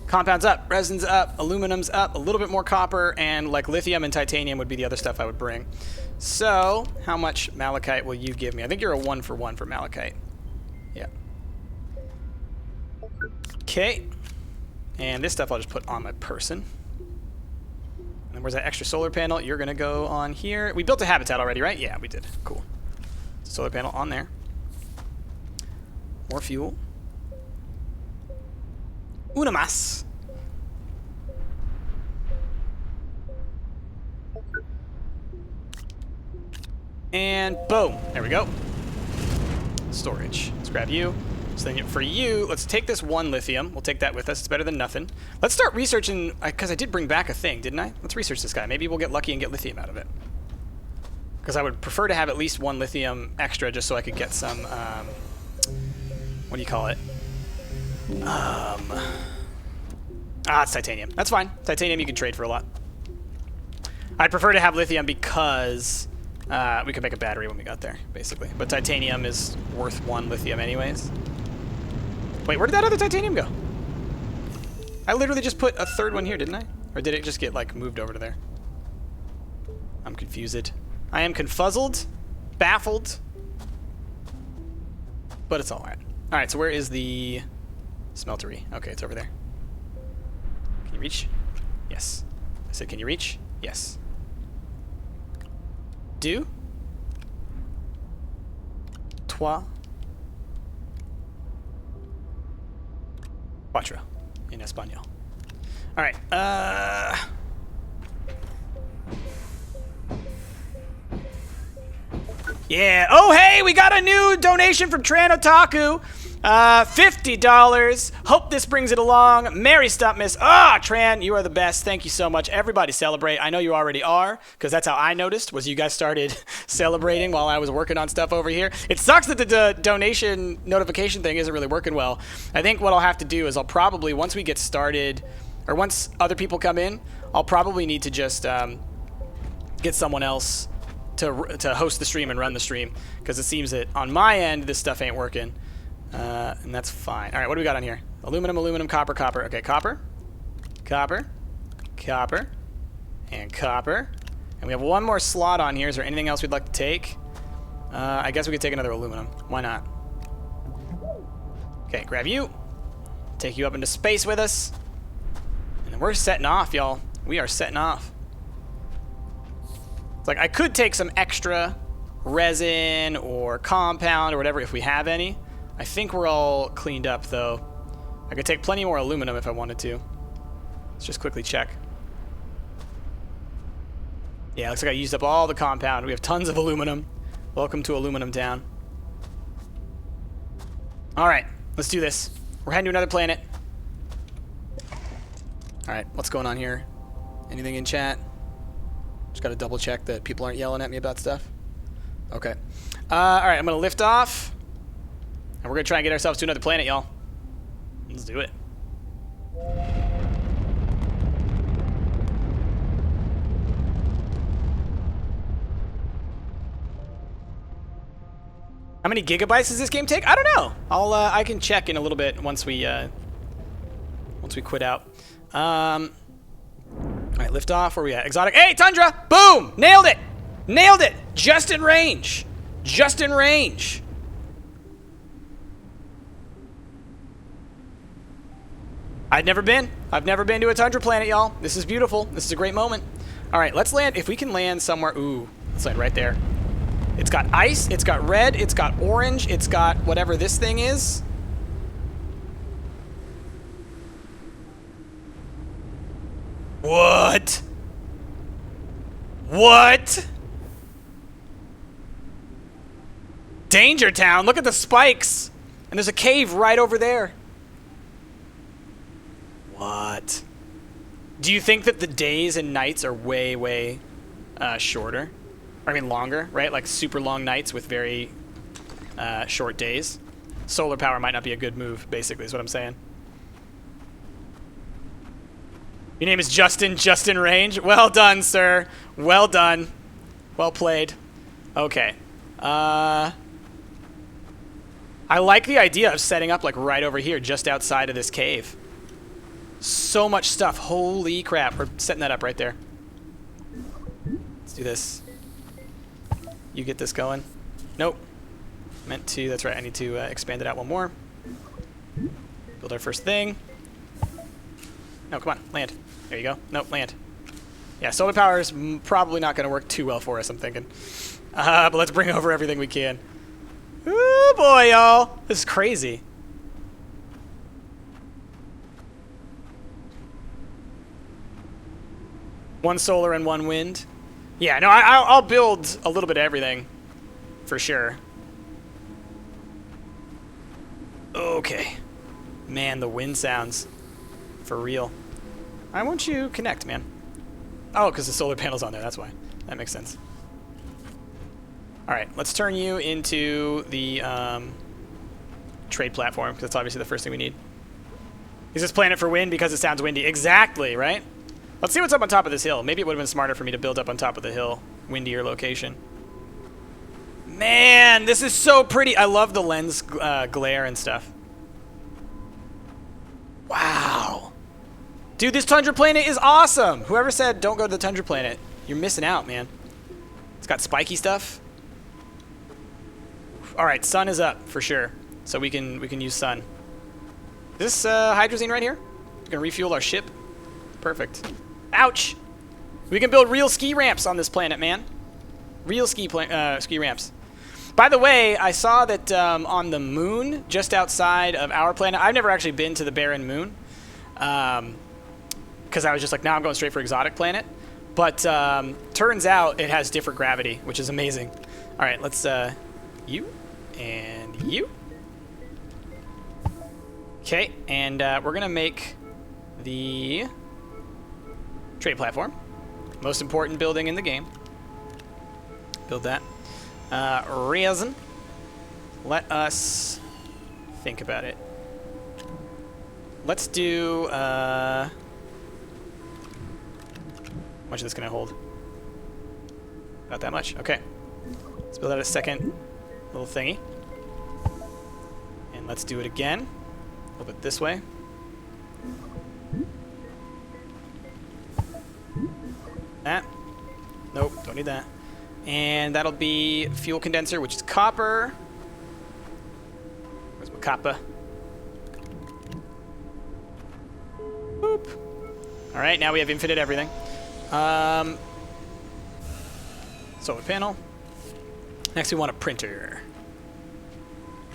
Compounds up, resin's up, aluminum's up, a little bit more copper, and like lithium and titanium would be the other stuff I would bring. So, how much malachite will you give me? I think you're a 1 for 1 for malachite. Yeah. Okay, and this stuff I'll just put on my person. And then where's that extra solar panel? You're gonna go on here. We built a habitat already, right? Yeah, we did. Cool. Solar panel on there. More fuel. Una más. And boom, there we go. Storage. Let's grab you. So then for you, let's take this 1 lithium. We'll take that with us. It's better than nothing. Let's start researching, because I did bring back a thing, didn't I? Let's research this guy. Maybe we'll get lucky and get lithium out of it. Because I would prefer to have at least 1 lithium extra just so I could get some, what do you call it? It's titanium. That's fine. Titanium you can trade for a lot. I'd prefer to have lithium because we could make a battery when we got there, basically. But titanium is worth 1 lithium anyways. Wait, where did that other titanium go? I literally just put a 3rd one here, didn't I? Or did it just get, like, moved over to there? I'm confused. I am confuzzled, baffled, but it's all right. All right, so where is the smeltery? Okay, it's over there. Can you reach? Yes. I said, can you reach? Yes. Do? Toi? Cuatro in Espanol. All right. Yeah. Oh, hey, we got a new donation from Tran Otaku. $50. Hope this brings it along. Merry Stumpmas. Ah, Tran, you are the best. Thank you so much. Everybody celebrate. I know you already are, because that's how I noticed, was you guys started celebrating while I was working on stuff over here. It sucks that the donation notification thing isn't really working well. I think what I'll have to do is I'll probably, once we get started, or once other people come in, I'll probably need to just get someone else to host the stream and run the stream, because it seems that on my end, this stuff ain't working. And that's fine. All right, what do we got on here? Aluminum, aluminum, copper, copper. Okay, copper, copper, copper, and copper. And we have one more slot on here. Is there anything else we'd like to take? I guess we could take another aluminum. Why not? Okay, grab you. Take you up into space with us. And then we're setting off, y'all. We are setting off. It's like I could take some extra resin or compound or whatever if we have any. I think we're all cleaned up, though. I could take plenty more aluminum if I wanted to. Let's just quickly check. Yeah, looks like I used up all the compound. We have tons of aluminum. Welcome to Aluminum Town. All right, let's do this. We're heading to another planet. All right, what's going on here? Anything in chat? Just got to double check that people aren't yelling at me about stuff. Okay. All right, I'm going to lift off. And we're going to try and get ourselves to another planet, y'all. Let's do it. How many gigabytes does this game take? I don't know. I can check in a little bit once we quit out. All right, lift off. Where we at? Exotic. Hey, Tundra! Boom! Nailed it! Nailed it! Just in range. Just in range. I've never been to a tundra planet, y'all. This is beautiful. This is a great moment. All right, let's land. If we can land somewhere. Ooh, let's land right there. It's got ice. It's got red. It's got orange. It's got whatever this thing is. What? What? Danger Town. Look at the spikes. And there's a cave right over there. What? Do you think that the days and nights are way, way shorter? I mean, longer, right? Like super long nights with very short days. Solar power might not be a good move, basically, is what I'm saying. Your name is Justin, Justin Range. Well done, sir. Well done. Well played. Okay. I like the idea of setting up like right over here, just outside of this cave. So much stuff. Holy crap. We're setting that up right there. Let's do this. You get this going. Nope. Meant to. That's right. I need to expand it out one more. Build our first thing. No, come on. Land. There you go. Nope, land. Yeah, solar power is probably not going to work too well for us, I'm thinking. But let's bring over everything we can. Ooh, boy, y'all. This is crazy. One solar and one wind. Yeah, no, I'll build a little bit of everything. For sure. Okay. Man, the wind sounds. For real. Why won't you connect, man? Oh, because the solar panel's on there. That's why. That makes sense. All right, let's turn you into the trade platform, because that's obviously the first thing we need. Is this planet for wind because it sounds windy? Exactly, right? Let's see what's up on top of this hill. Maybe it would have been smarter for me to build up on top of the hill. Windier location. Man, this is so pretty. I love the lens glare and stuff. Wow. Dude, this tundra planet is awesome. Whoever said don't go to the tundra planet, you're missing out, man. It's got spiky stuff. All right, sun is up for sure, so we can use sun. Is this hydrazine right here? We can refuel our ship. Perfect. Ouch. We can build real ski ramps on this planet, man. Real ski ramps. By the way, I saw that on the moon, just outside of our planet, I've never actually been to the barren moon, because I was just like, now I'm going straight for exotic planet. But turns out it has different gravity, which is amazing. All right, let's you and you. Okay, and we're gonna make the trade platform. Most important building in the game. Build that. Resin. Let us think about it. Let's do, how much is this gonna hold? Not that much, okay. Let's build out a second little thingy. And let's do it again. A little bit this way. That. Nope, don't need that. And that'll be fuel condenser, which is copper. Where's my copper? Boop. All right, now we have infinite everything. Solar panel. Next, we want a printer.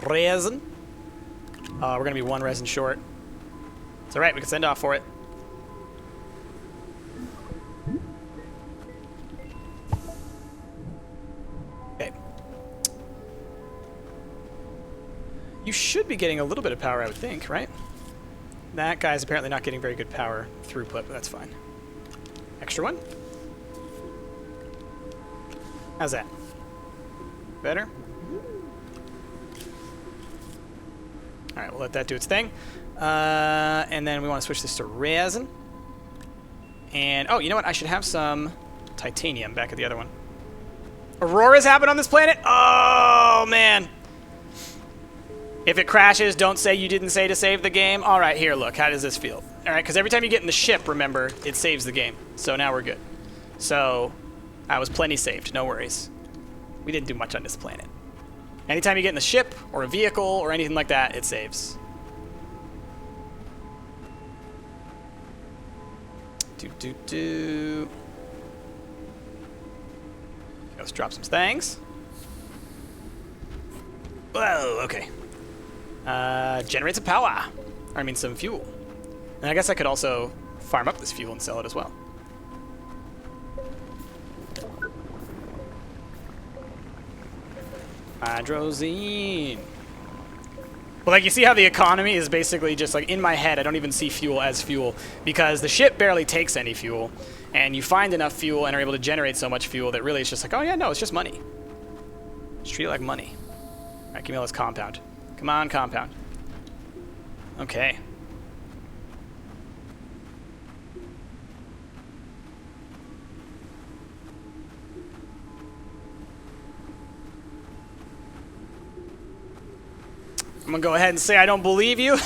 Resin. We're gonna be one resin short. It's all right. We can send off for it. Okay. You should be getting a little bit of power, I would think, right? That guy's apparently not getting very good power throughput, but that's fine. Extra one. How's that? Better? All right, we'll let that do its thing. And then we want to switch this to resin. And, oh, you know what? I should have some titanium back at the other one. Auroras happen on this planet? Oh, man. If it crashes, don't say you didn't say to save the game. All right, here, look. How does this feel? All right, because every time you get in the ship, remember, it saves the game. So now we're good. So I was plenty saved. No worries. We didn't do much on this planet. Anytime you get in the ship or a vehicle or anything like that, it saves. Let's drop some things. Whoa, okay. Generate some power. Or, I mean, some fuel. And I guess I could also farm up this fuel and sell it as well. Hydrazine. Well, like, you see how the economy is basically just like in my head. I don't even see fuel as fuel because the ship barely takes any fuel, and you find enough fuel and are able to generate so much fuel that really it's just like, oh yeah, no, it's just money. Just treat it like money. All right, give me all this compound. Come on, compound. Okay. I'm gonna go ahead and say I don't believe you.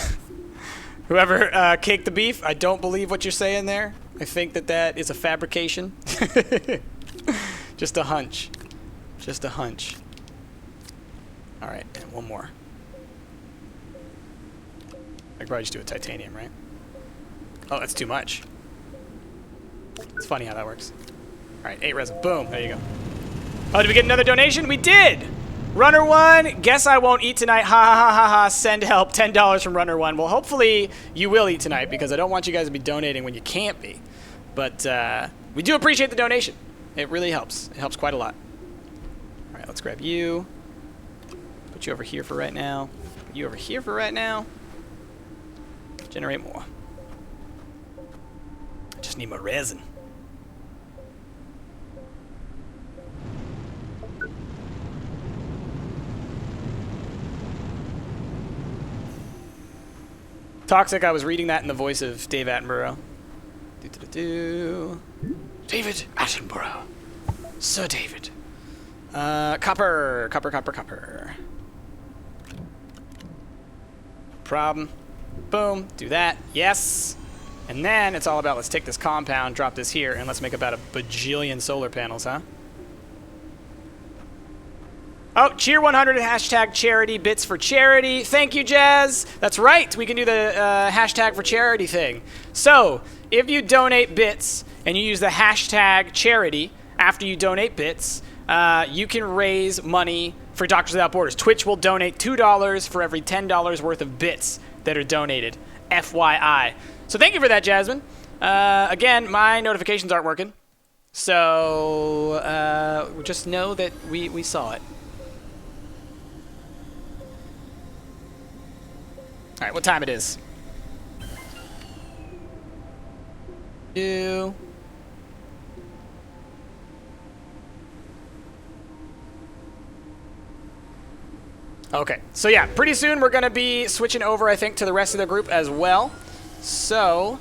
Whoever caked the beef, I don't believe what you're saying there. I think that that is a fabrication. Just a hunch. Just a hunch. All right, and one more. I could probably just do a titanium, right? Oh, that's too much. It's funny how that works. All right, 8 resin. Boom. There you go. Oh, did we get another donation? We did! Runner 1, guess I won't eat tonight. Ha ha ha ha ha. Send help. $10 from Runner 1. Well, hopefully you will eat tonight because I don't want you guys to be donating when you can't be. But we do appreciate the donation. It really helps. It helps quite a lot. All right, let's grab you. Put you over here for right now. Put you over here for right now. Generate more. I just need my resin. Toxic, I was reading that in the voice of Dave Attenborough. David Attenborough. Sir David. Copper. Copper, copper, copper. Problem. Boom. Do that. Yes. And then it's all about, let's take this compound, drop this here, and let's make about a bajillion solar panels, huh? Oh, cheer 100 hashtag charity bits for charity. Thank you, Jazz. That's right. We can do the hashtag for charity thing. So if you donate bits and you use the hashtag charity after you donate bits, you can raise money for Doctors Without Borders. Twitch will donate $2 for every $10 worth of bits that are donated. FYI. So thank you for that, Jasmine. Again, my notifications aren't working. So just know that we saw it. All right, what time it is? 2. Okay, so yeah, pretty soon we're going to be switching over, I think, to the rest of the group as well. So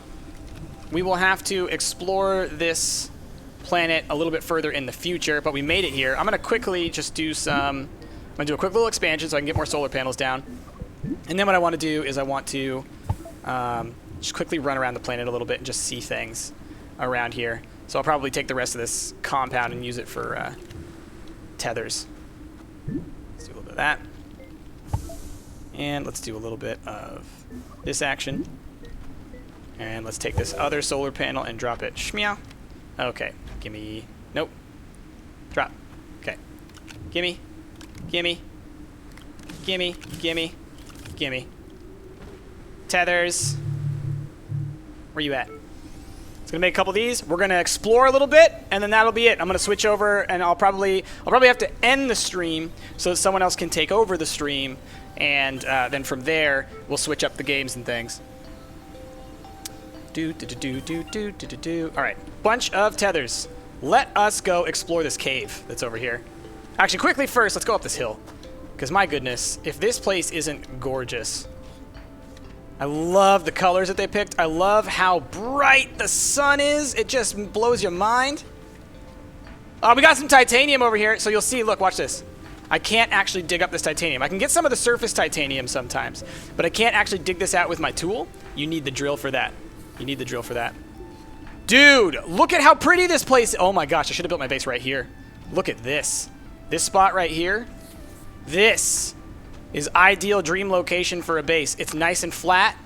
we will have to explore this planet a little bit further in the future, but we made it here. I'm going to quickly just do I'm going to do a quick little expansion so I can get more solar panels down. And then what I want to do is I want to just quickly run around the planet a little bit and just see things around here. So I'll probably take the rest of this compound and use it for tethers. Let's do a little bit of that. And let's do a little bit of this action. And let's take this other solar panel and drop it. Shmeow. Okay. Gimme. Nope. Drop. Okay. Gimme. Gimme. Gimme. Gimme. Gimme. Tethers. Where you at? It's gonna make a couple of these. We're gonna explore a little bit, and then that'll be it. I'm gonna switch over, and I'll probably have to end the stream so that someone else can take over the stream, and then from there we'll switch up the games and things. All right, bunch of tethers. Let us go explore this cave that's over here. Actually, quickly first, let's go up this hill, because my goodness, if this place isn't gorgeous. I love the colors that they picked. I love how bright the sun is. It just blows your mind. We got some titanium over here, so you'll see. Look, watch this. I can't actually dig up this titanium. I can get some of the surface titanium sometimes, but I can't actually dig this out with my tool. You need the drill for that. You need the drill for that. Dude, look at how pretty this place is. Oh my gosh, I should have built my base right here. Look at this. This spot right here. This is ideal dream location for a base. It's nice and flat.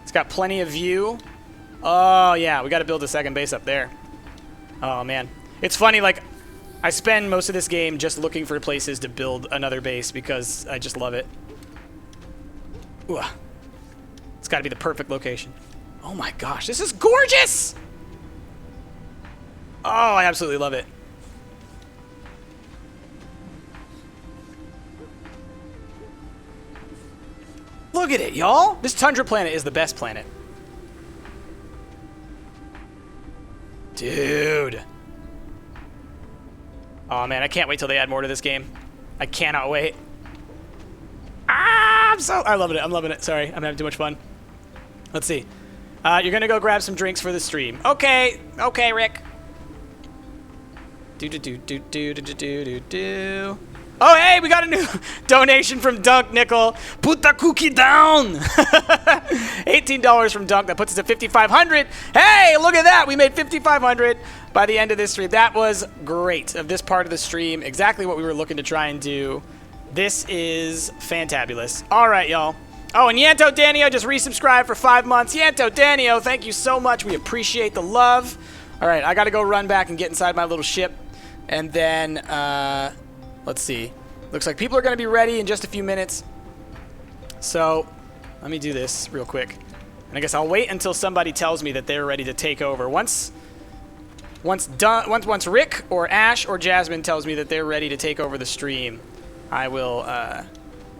It's got plenty of view. Oh yeah, we got to build a second base up there. Oh man. It's funny, like, I spend most of this game just looking for places to build another base because I just love it. Ooh. It's got to be the perfect location. Oh my gosh, this is gorgeous! Oh, I absolutely love it. Look at it, y'all. This tundra planet is the best planet. Dude. Oh man, I can't wait till they add more to this game. I cannot wait. Ah, I love it. I'm loving it. Sorry, I'm having too much fun. Let's see. You're gonna go grab some drinks for the stream. Okay, okay, Rick. Oh, hey, we got a new donation from Dunk Nickel. Put the cookie down. $18 from Dunk. That puts us at 5,500. Hey, look at that. We made 5,500 by the end of this stream. That was great of this part of the stream. Exactly what we were looking to try and do. This is fantabulous. All right, y'all. Oh, and Yanto Danio just resubscribed for 5 months. Yanto Danio, thank you so much. We appreciate the love. All right, I got to go run back and get inside my little ship. And then, let's see. Looks like people are going to be ready in just a few minutes. So, let me do this real quick. And I guess I'll wait until somebody tells me that they're ready to take over. Once Rick or Ash or Jasmine tells me that they're ready to take over the stream, I will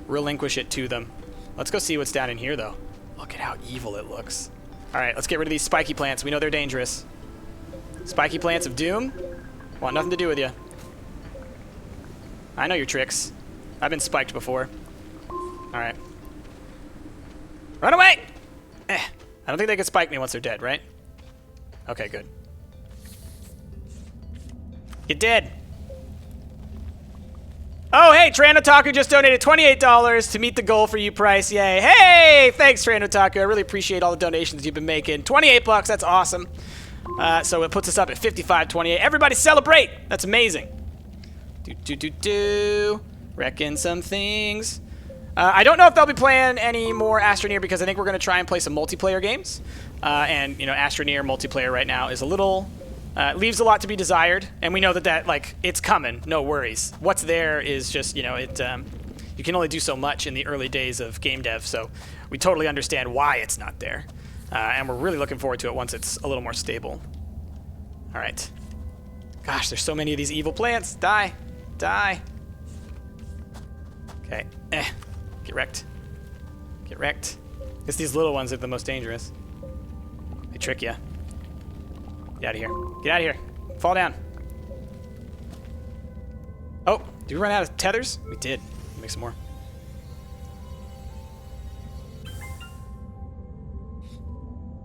relinquish it to them. Let's go see what's down in here, though. Look at how evil it looks. All right, let's get rid of these spiky plants. We know they're dangerous. Spiky plants of doom. Want nothing to do with you. I know your tricks. I've been spiked before. All right. Run away! I don't think they can spike me once they're dead, right? Okay, good. Get dead. Oh, hey, Tranotaku just donated $28 to meet the goal for you price. Yay. Hey, thanks, Tranotaku. I really appreciate all the donations you've been making. 28 bucks, that's awesome. So it puts us up at 55.28. Everybody celebrate! That's amazing. Reckon some things. I don't know if they'll be playing any more Astroneer because I think we're going to try and play some multiplayer games. And, you know, Astroneer multiplayer right now is a little It leaves a lot to be desired, and we know that like it's coming. No worries. What's there is just, you know, you can only do so much in the early days of game dev, so we totally understand why it's not there, and we're really looking forward to it once it's a little more stable. All right. Gosh, there's so many of these evil plants. Die, die. Okay. Get wrecked. Get wrecked. It's these little ones that are the most dangerous. They trick you. Get out of here. Get out of here. Fall down. Oh, did we run out of tethers? We did. Make some more.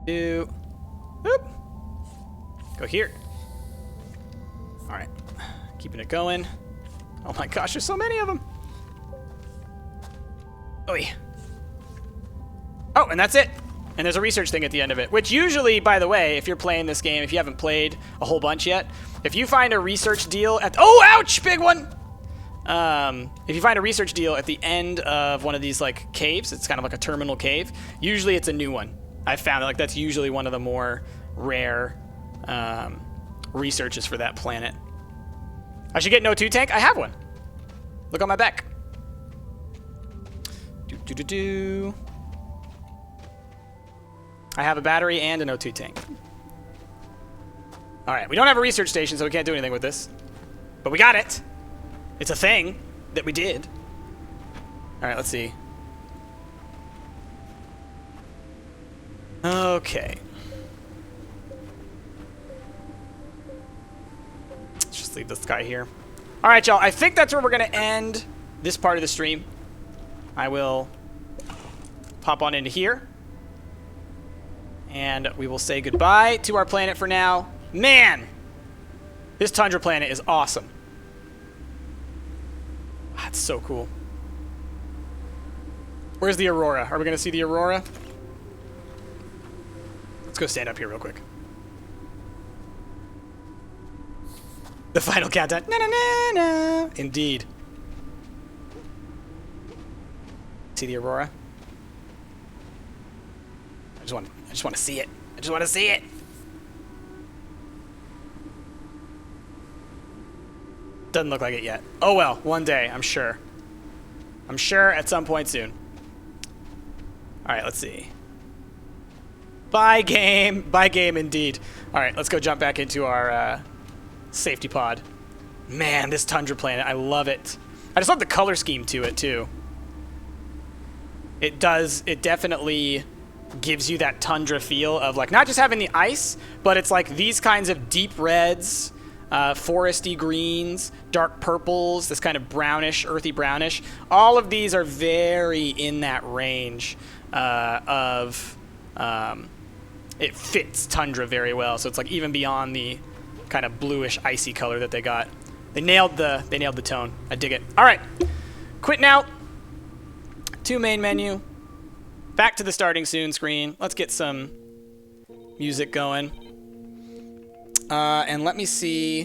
Oop. Go here. All right. Keeping it going. Oh my gosh, there's so many of them. Oy. Oh, and that's it. And there's a research thing at the end of it, which usually, by the way, if you're playing this game, if you haven't played a whole bunch yet, if you find a research deal at... Oh, ouch! Big one! If you find a research deal at the end of one of these, like, caves, it's kind of like a terminal cave, usually it's a new one. I've found that, like, that's usually one of the more rare researches for that planet. I should get an O2 tank. I have one. Look on my back. I have a battery and an O2 tank. All right, we don't have a research station, so we can't do anything with this. But we got it. It's a thing that we did. All right, let's see. Okay. Let's just leave this guy here. All right, y'all. I think that's where we're going to end this part of the stream. I will pop on into here. And we will say goodbye to our planet for now. Man! This tundra planet is awesome. That's so cool. Where's the aurora? Are we going to see the aurora? Let's go stand up here real quick. The final countdown. Na na na na. Indeed. See the aurora? I just want to see it. I just want to see it. Doesn't look like it yet. Oh well, one day, I'm sure. I'm sure at some point soon. All right, let's see. Bye game. Bye game indeed. All right, let's go jump back into our safety pod. Man, this tundra planet, I love it. I just love the color scheme to it too. It definitely gives you that tundra feel of like not just having the ice, but it's like these kinds of deep reds, foresty greens, dark purples, this kind of brownish, earthy brownish. All of these are very in that range of it fits tundra very well. So it's like even beyond the kind of bluish icy color that they got. They nailed the tone. I dig it. All right, quit now. To main menu. Back to the starting soon screen. Let's get some music going. And let me see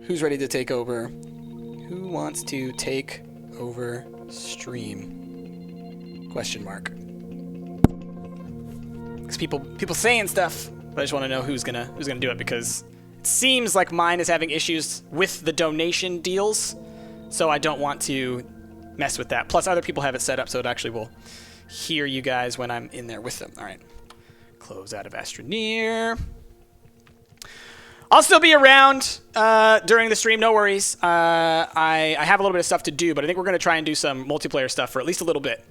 who's ready to take over. Who wants to take over stream? Question mark. Because people saying stuff, but I just want to know who's gonna do it, because it seems like mine is having issues with the donation deals, so I don't want to mess with that. Plus, other people have it set up so it actually will hear you guys when I'm in there with them. All right. Close out of Astroneer. I'll still be around during the stream, no worries. I have a little bit of stuff to do, but I think we're going to try and do some multiplayer stuff for at least a little bit.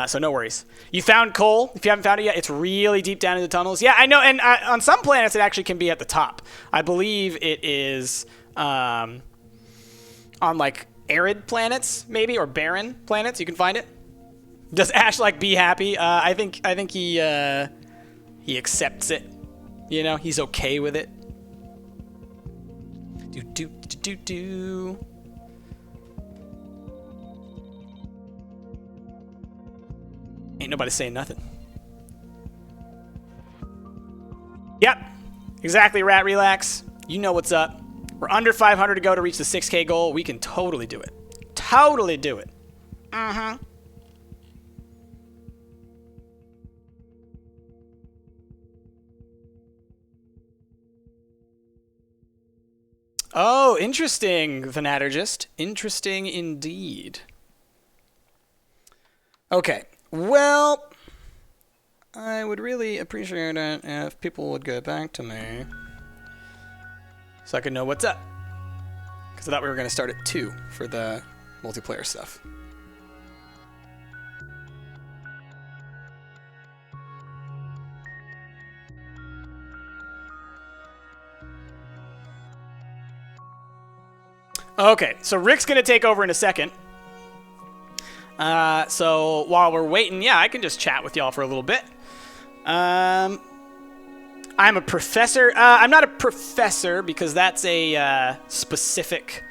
So no worries. You found coal. If you haven't found it yet, it's really deep down in the tunnels. Yeah, I know. And on some planets, it actually can be at the top. I believe it is on like arid planets, maybe, or barren planets. You can find it. Does Ash like be happy? I think he accepts it. You know, he's okay with it. Do. Ain't nobody saying nothing. Yep, exactly, Rat Relax. You know what's up. We're under 500 to go to reach the 6K goal. We can totally do it. Totally do it. Uh-huh. Oh, interesting, Thanatargist. Interesting indeed. Okay, well, I would really appreciate it if people would get back to me so I could know what's up. Because I thought we were going to start at 2 for the multiplayer stuff. Okay, so Rick's going to take over in a second. So while we're waiting, yeah, I can just chat with y'all for a little bit. I'm a professor. I'm not a professor because that's a specific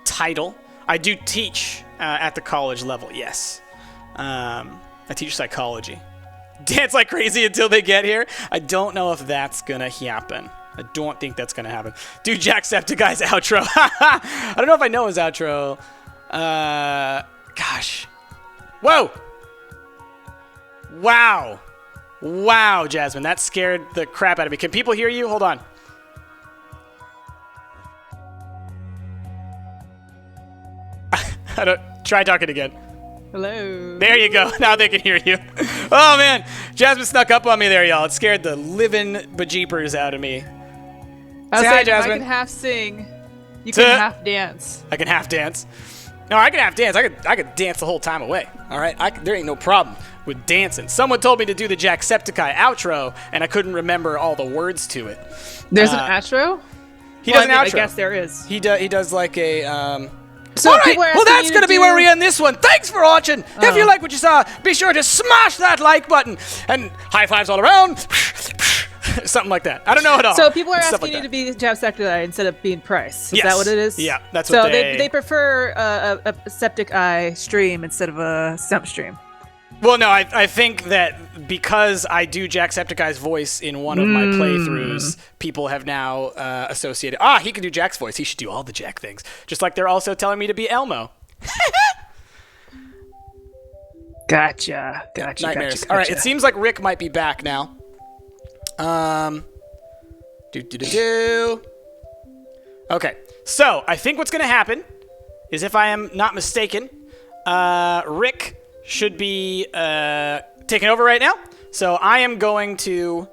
title. I do teach at the college level, yes. I teach psychology. Dance like crazy until they get here. I don't know if that's going to happen. I don't think that's going to happen. Dude, Jacksepticeye's outro. I don't know if I know his outro. Gosh. Whoa! Wow. Wow, Jasmine. That scared the crap out of me. Can people hear you? Hold on. Try talking again. Hello. There you go. Now they can hear you. Oh, man. Jasmine snuck up on me there, y'all. It scared the living bejeepers out of me. I was Say hi, saying, Jasmine. I can half sing. You can half dance. I can half dance. No, I can half dance. I could dance the whole time away. All right, there ain't no problem with dancing. Someone told me to do the Jacksepticeye outro, and I couldn't remember all the words to it. There's an outro. He does an outro. I guess there is. He does like a. So all right, people are well asking that's you gonna to be do- where we end this one. Thanks for watching. If you like what you saw, be sure to smash that like button and high fives all around. Something like that. I don't know at all. So people are Stuff asking like you to be Jacksepticeye instead of being Price. Is Yes. that what it is? Yeah, that's so what they prefer a Septic Eye stream instead of a Stump stream. Well, no, I think that because I do Jacksepticeye's voice in one of my playthroughs, people have now associated. He can do Jack's voice. He should do all the Jack things. Just like they're also telling me to be Elmo. Gotcha. Nightmares. All right, it seems like Rick might be back now. Okay, so I think what's going to happen is, if I am not mistaken, Rick should be taking over right now. So I am going to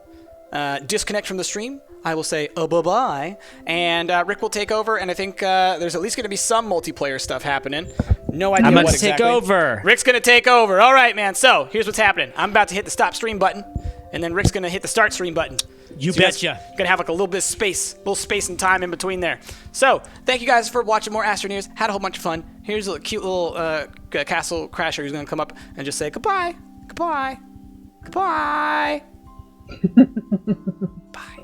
disconnect from the stream. I will say bye-bye, and Rick will take over, and I think there's at least going to be some multiplayer stuff happening. No idea I'm what about to exactly. take over. Rick's going to take over. All right, man. So here's what's happening. I'm about to hit the stop stream button, and then Rick's going to hit the start stream button. You So guys betcha. Gonna have like a little bit of space, and time in between there. So thank you guys for watching more Astroneers. Had a whole bunch of fun. Here's a cute little castle crasher who's gonna come up and just say goodbye, goodbye, goodbye. Bye.